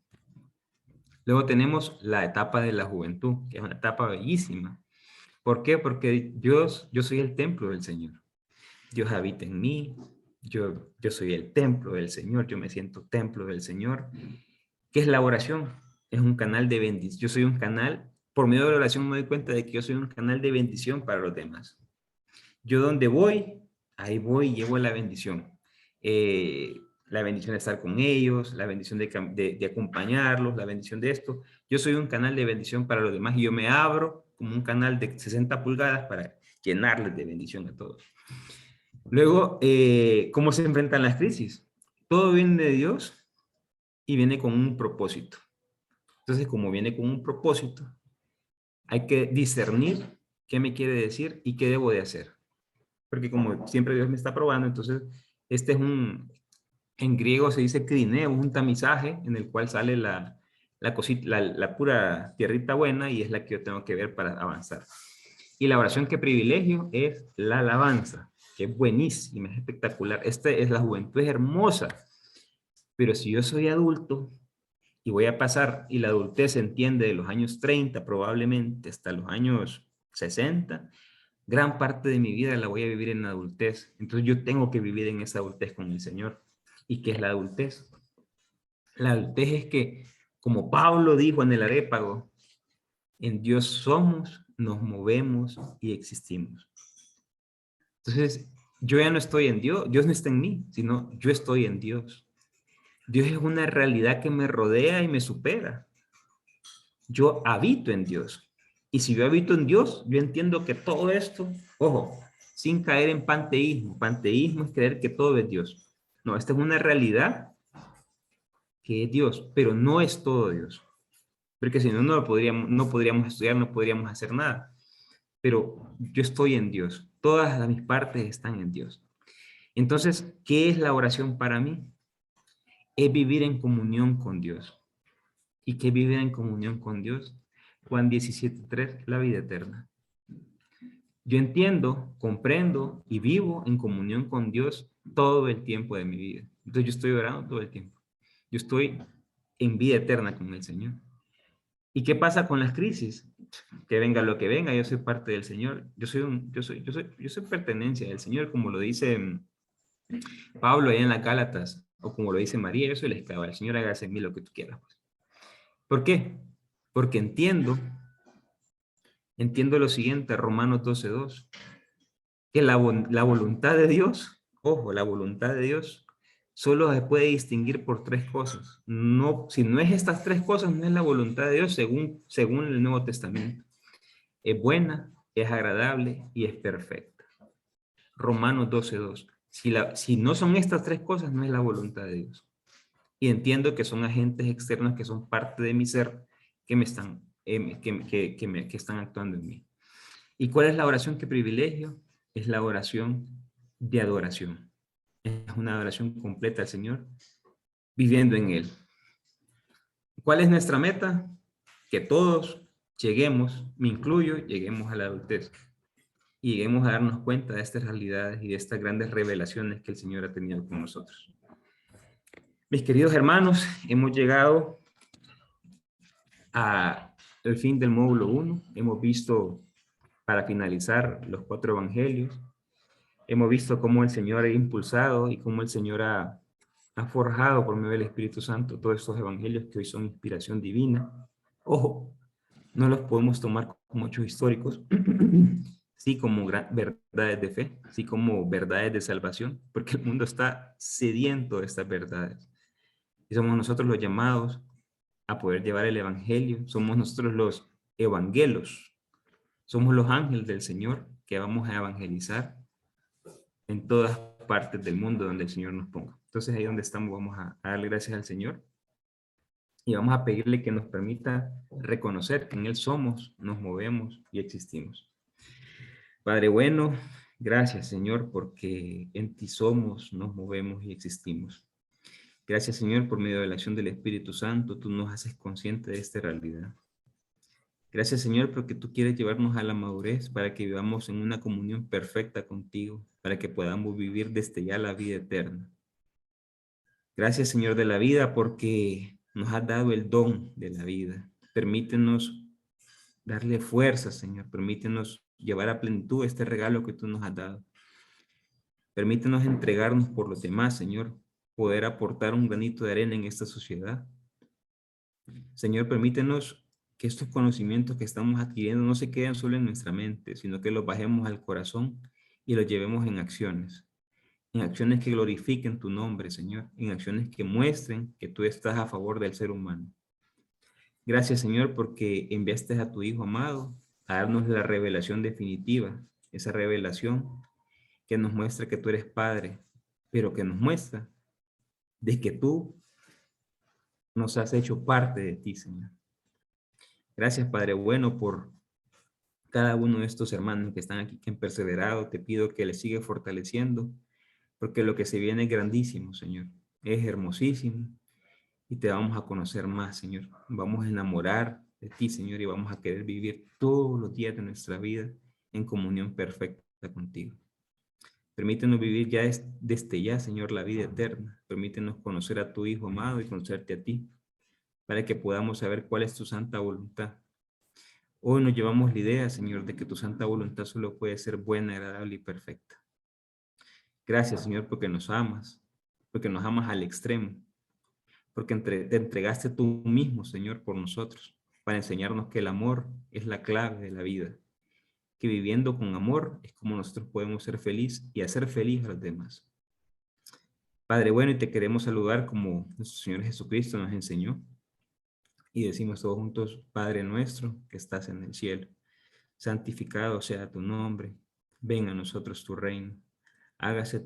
Luego tenemos la etapa de la juventud, que es una etapa bellísima. ¿Por qué? Porque yo soy el templo del Señor. Dios habita en mí, yo soy el templo del Señor, yo me siento templo del Señor. ¿Qué es la oración? Es un canal de bendición. Yo soy un canal, por medio de la oración me doy cuenta de que yo soy un canal de bendición para los demás. Yo donde voy, ahí voy y llevo la bendición. La bendición de estar con ellos, la bendición de acompañarlos, la bendición de esto. Yo soy un canal de bendición para los demás y yo me abro como un canal de 60 pulgadas para llenarles de bendición a todos. Luego, ¿cómo se enfrentan las crisis? Todo viene de Dios y viene con un propósito. Entonces, como viene con un propósito, hay que discernir qué me quiere decir y qué debo de hacer. Porque como siempre Dios me está probando, entonces este es en griego se dice crineo, un tamizaje en el cual sale la pura tierrita buena y es la que yo tengo que ver para avanzar. Y la oración que privilegio es la alabanza, que es buenísima, es espectacular. La juventud es hermosa, pero si yo soy adulto y voy a pasar, y la adultez se entiende de los años 30 probablemente hasta los años 60, gran parte de mi vida la voy a vivir en la adultez. Entonces yo tengo que vivir en esa adultez con el Señor. ¿Y qué es la adultez? La adultez es que, como Pablo dijo en el Arépago, en Dios somos, nos movemos y existimos. Entonces, yo ya no estoy en Dios, Dios no está en mí, sino yo estoy en Dios. Dios es una realidad que me rodea y me supera. Yo habito en Dios. Y si yo habito en Dios, yo entiendo que todo esto, ojo, sin caer en panteísmo. Panteísmo es creer que todo es Dios. No, esta es una realidad que es Dios, pero no es todo Dios. Porque si no, no podríamos estudiar, no podríamos hacer nada. Pero yo estoy en Dios. Todas mis partes están en Dios. Entonces, ¿qué es la oración para mí? Es vivir en comunión con Dios. ¿Y qué vivir en comunión con Dios? Juan 17:3, la vida eterna. Yo entiendo, comprendo y vivo en comunión con Dios todo el tiempo de mi vida. Entonces yo estoy orando todo el tiempo. Yo estoy en vida eterna con el Señor. ¿Y qué pasa con las crisis? Que venga lo que venga, yo soy parte del Señor. Yo soy pertenencia del Señor, como lo dice Pablo allá en las Gálatas, o como lo dice María, yo soy la esclava del Señor, hágase en mí lo que tú quieras. Pues. ¿Por qué? Porque entiendo lo siguiente, Romanos 12:2, que la voluntad de Dios, ojo, la voluntad de Dios solo se puede distinguir por tres cosas. No, si no es estas tres cosas, no es la voluntad de Dios según el Nuevo Testamento. Es buena, es agradable y es perfecta. Romanos 12:2. Si no son estas tres cosas, no es la voluntad de Dios. Y entiendo que son agentes externos que son parte de mi ser que me están, que están actuando en mí. ¿Y cuál es la oración que privilegio? Es la oración de adoración. Es una adoración completa al Señor, viviendo en Él. ¿Cuál es nuestra meta? Que todos lleguemos, me incluyo, lleguemos a la adultez y lleguemos a darnos cuenta de estas realidades y de estas grandes revelaciones que el Señor ha tenido con nosotros. Mis queridos hermanos, hemos llegado al fin del módulo 1. Hemos visto, para finalizar, los 4 evangelios. Hemos visto cómo el Señor ha impulsado y cómo el Señor ha forjado por medio del Espíritu Santo todos estos evangelios que hoy son inspiración divina. Ojo, no los podemos tomar como hechos históricos, sí como verdades de fe, sí como verdades de salvación, porque el mundo está sediento de estas verdades. Y somos nosotros los llamados a poder llevar el evangelio, somos nosotros los evangelos, somos los ángeles del Señor que vamos a evangelizar en todas partes del mundo donde el Señor nos ponga. Entonces ahí donde estamos vamos a darle gracias al Señor y vamos a pedirle que nos permita reconocer que en Él somos, nos movemos y existimos. Padre bueno, gracias Señor porque en ti somos, nos movemos y existimos. Gracias Señor por medio de la acción del Espíritu Santo, tú nos haces consciente de esta realidad. Gracias Señor porque tú quieres llevarnos a la madurez para que vivamos en una comunión perfecta contigo, para que podamos vivir desde ya la vida eterna. Gracias Señor de la vida porque nos has dado el don de la vida. Permítenos darle fuerza Señor, permítenos llevar a plenitud este regalo que tú nos has dado. Permítenos entregarnos por los demás Señor, poder aportar un granito de arena en esta sociedad. Señor, permítenos que estos conocimientos que estamos adquiriendo no se queden solo en nuestra mente, sino que los bajemos al corazón y los llevemos en acciones que glorifiquen tu nombre, Señor, en acciones que muestren que tú estás a favor del ser humano. Gracias, Señor, porque enviaste a tu Hijo amado a darnos la revelación definitiva, esa revelación que nos muestra que tú eres Padre, pero que nos muestra de que tú nos has hecho parte de ti, Señor. Gracias, Padre bueno, por cada uno de estos hermanos que están aquí, que han perseverado. Te pido que les siga fortaleciendo, porque lo que se viene es grandísimo, Señor. Es hermosísimo y te vamos a conocer más, Señor. Vamos a enamorar de ti, Señor, y vamos a querer vivir todos los días de nuestra vida en comunión perfecta contigo. Permítenos vivir ya desde ya, Señor, la vida eterna. Permítenos conocer a tu Hijo amado y conocerte a ti, para que podamos saber cuál es tu santa voluntad. Hoy nos llevamos la idea, Señor, de que tu santa voluntad solo puede ser buena, agradable y perfecta. Gracias, Señor, porque nos amas al extremo, porque te entregaste tú mismo, Señor, por nosotros, para enseñarnos que el amor es la clave de la vida, que viviendo con amor es como nosotros podemos ser felices y hacer feliz a los demás. Padre bueno, y te queremos saludar como nuestro Señor Jesucristo nos enseñó, y decimos todos juntos: Padre nuestro que estás en el cielo, santificado sea tu nombre, venga a nosotros tu reino, hágase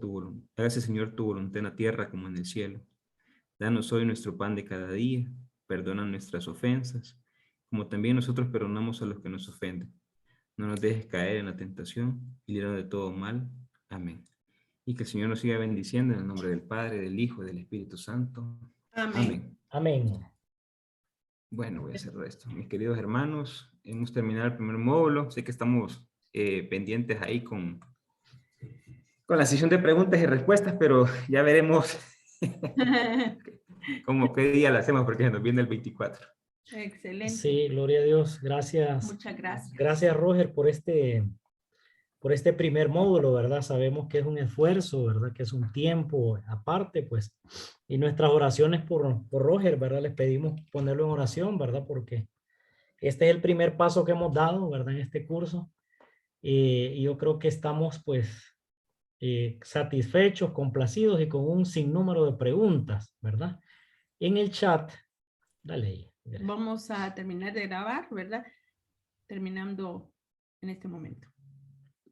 Señor tu voluntad en la tierra como en el cielo. Danos hoy nuestro pan de cada día, perdona nuestras ofensas, como también nosotros perdonamos a los que nos ofenden. No nos dejes caer en la tentación y líbranos de todo mal. Amén. Y que el Señor nos siga bendiciendo en el nombre del Padre, del Hijo y del Espíritu Santo. Amén. Amén. Bueno, voy a cerrar esto. Mis queridos hermanos, hemos terminado el primer módulo. Sé que estamos pendientes ahí con la sesión de preguntas y respuestas, pero ya veremos cómo qué día la hacemos, porque se nos viene el 24. Excelente. Sí, gloria a Dios. Gracias. Muchas gracias. Gracias, Roger, por este primer módulo, ¿verdad? Sabemos que es un esfuerzo, ¿verdad? Que es un tiempo aparte, pues. Y nuestras oraciones por Roger, ¿verdad? Les pedimos ponerlo en oración, ¿verdad? Porque este es el primer paso que hemos dado, ¿verdad? En este curso. Y yo creo que estamos, pues, satisfechos, complacidos y con un sinnúmero de preguntas, ¿verdad? En el chat, dale ahí. Vamos a terminar de grabar, ¿verdad? Terminando en este momento.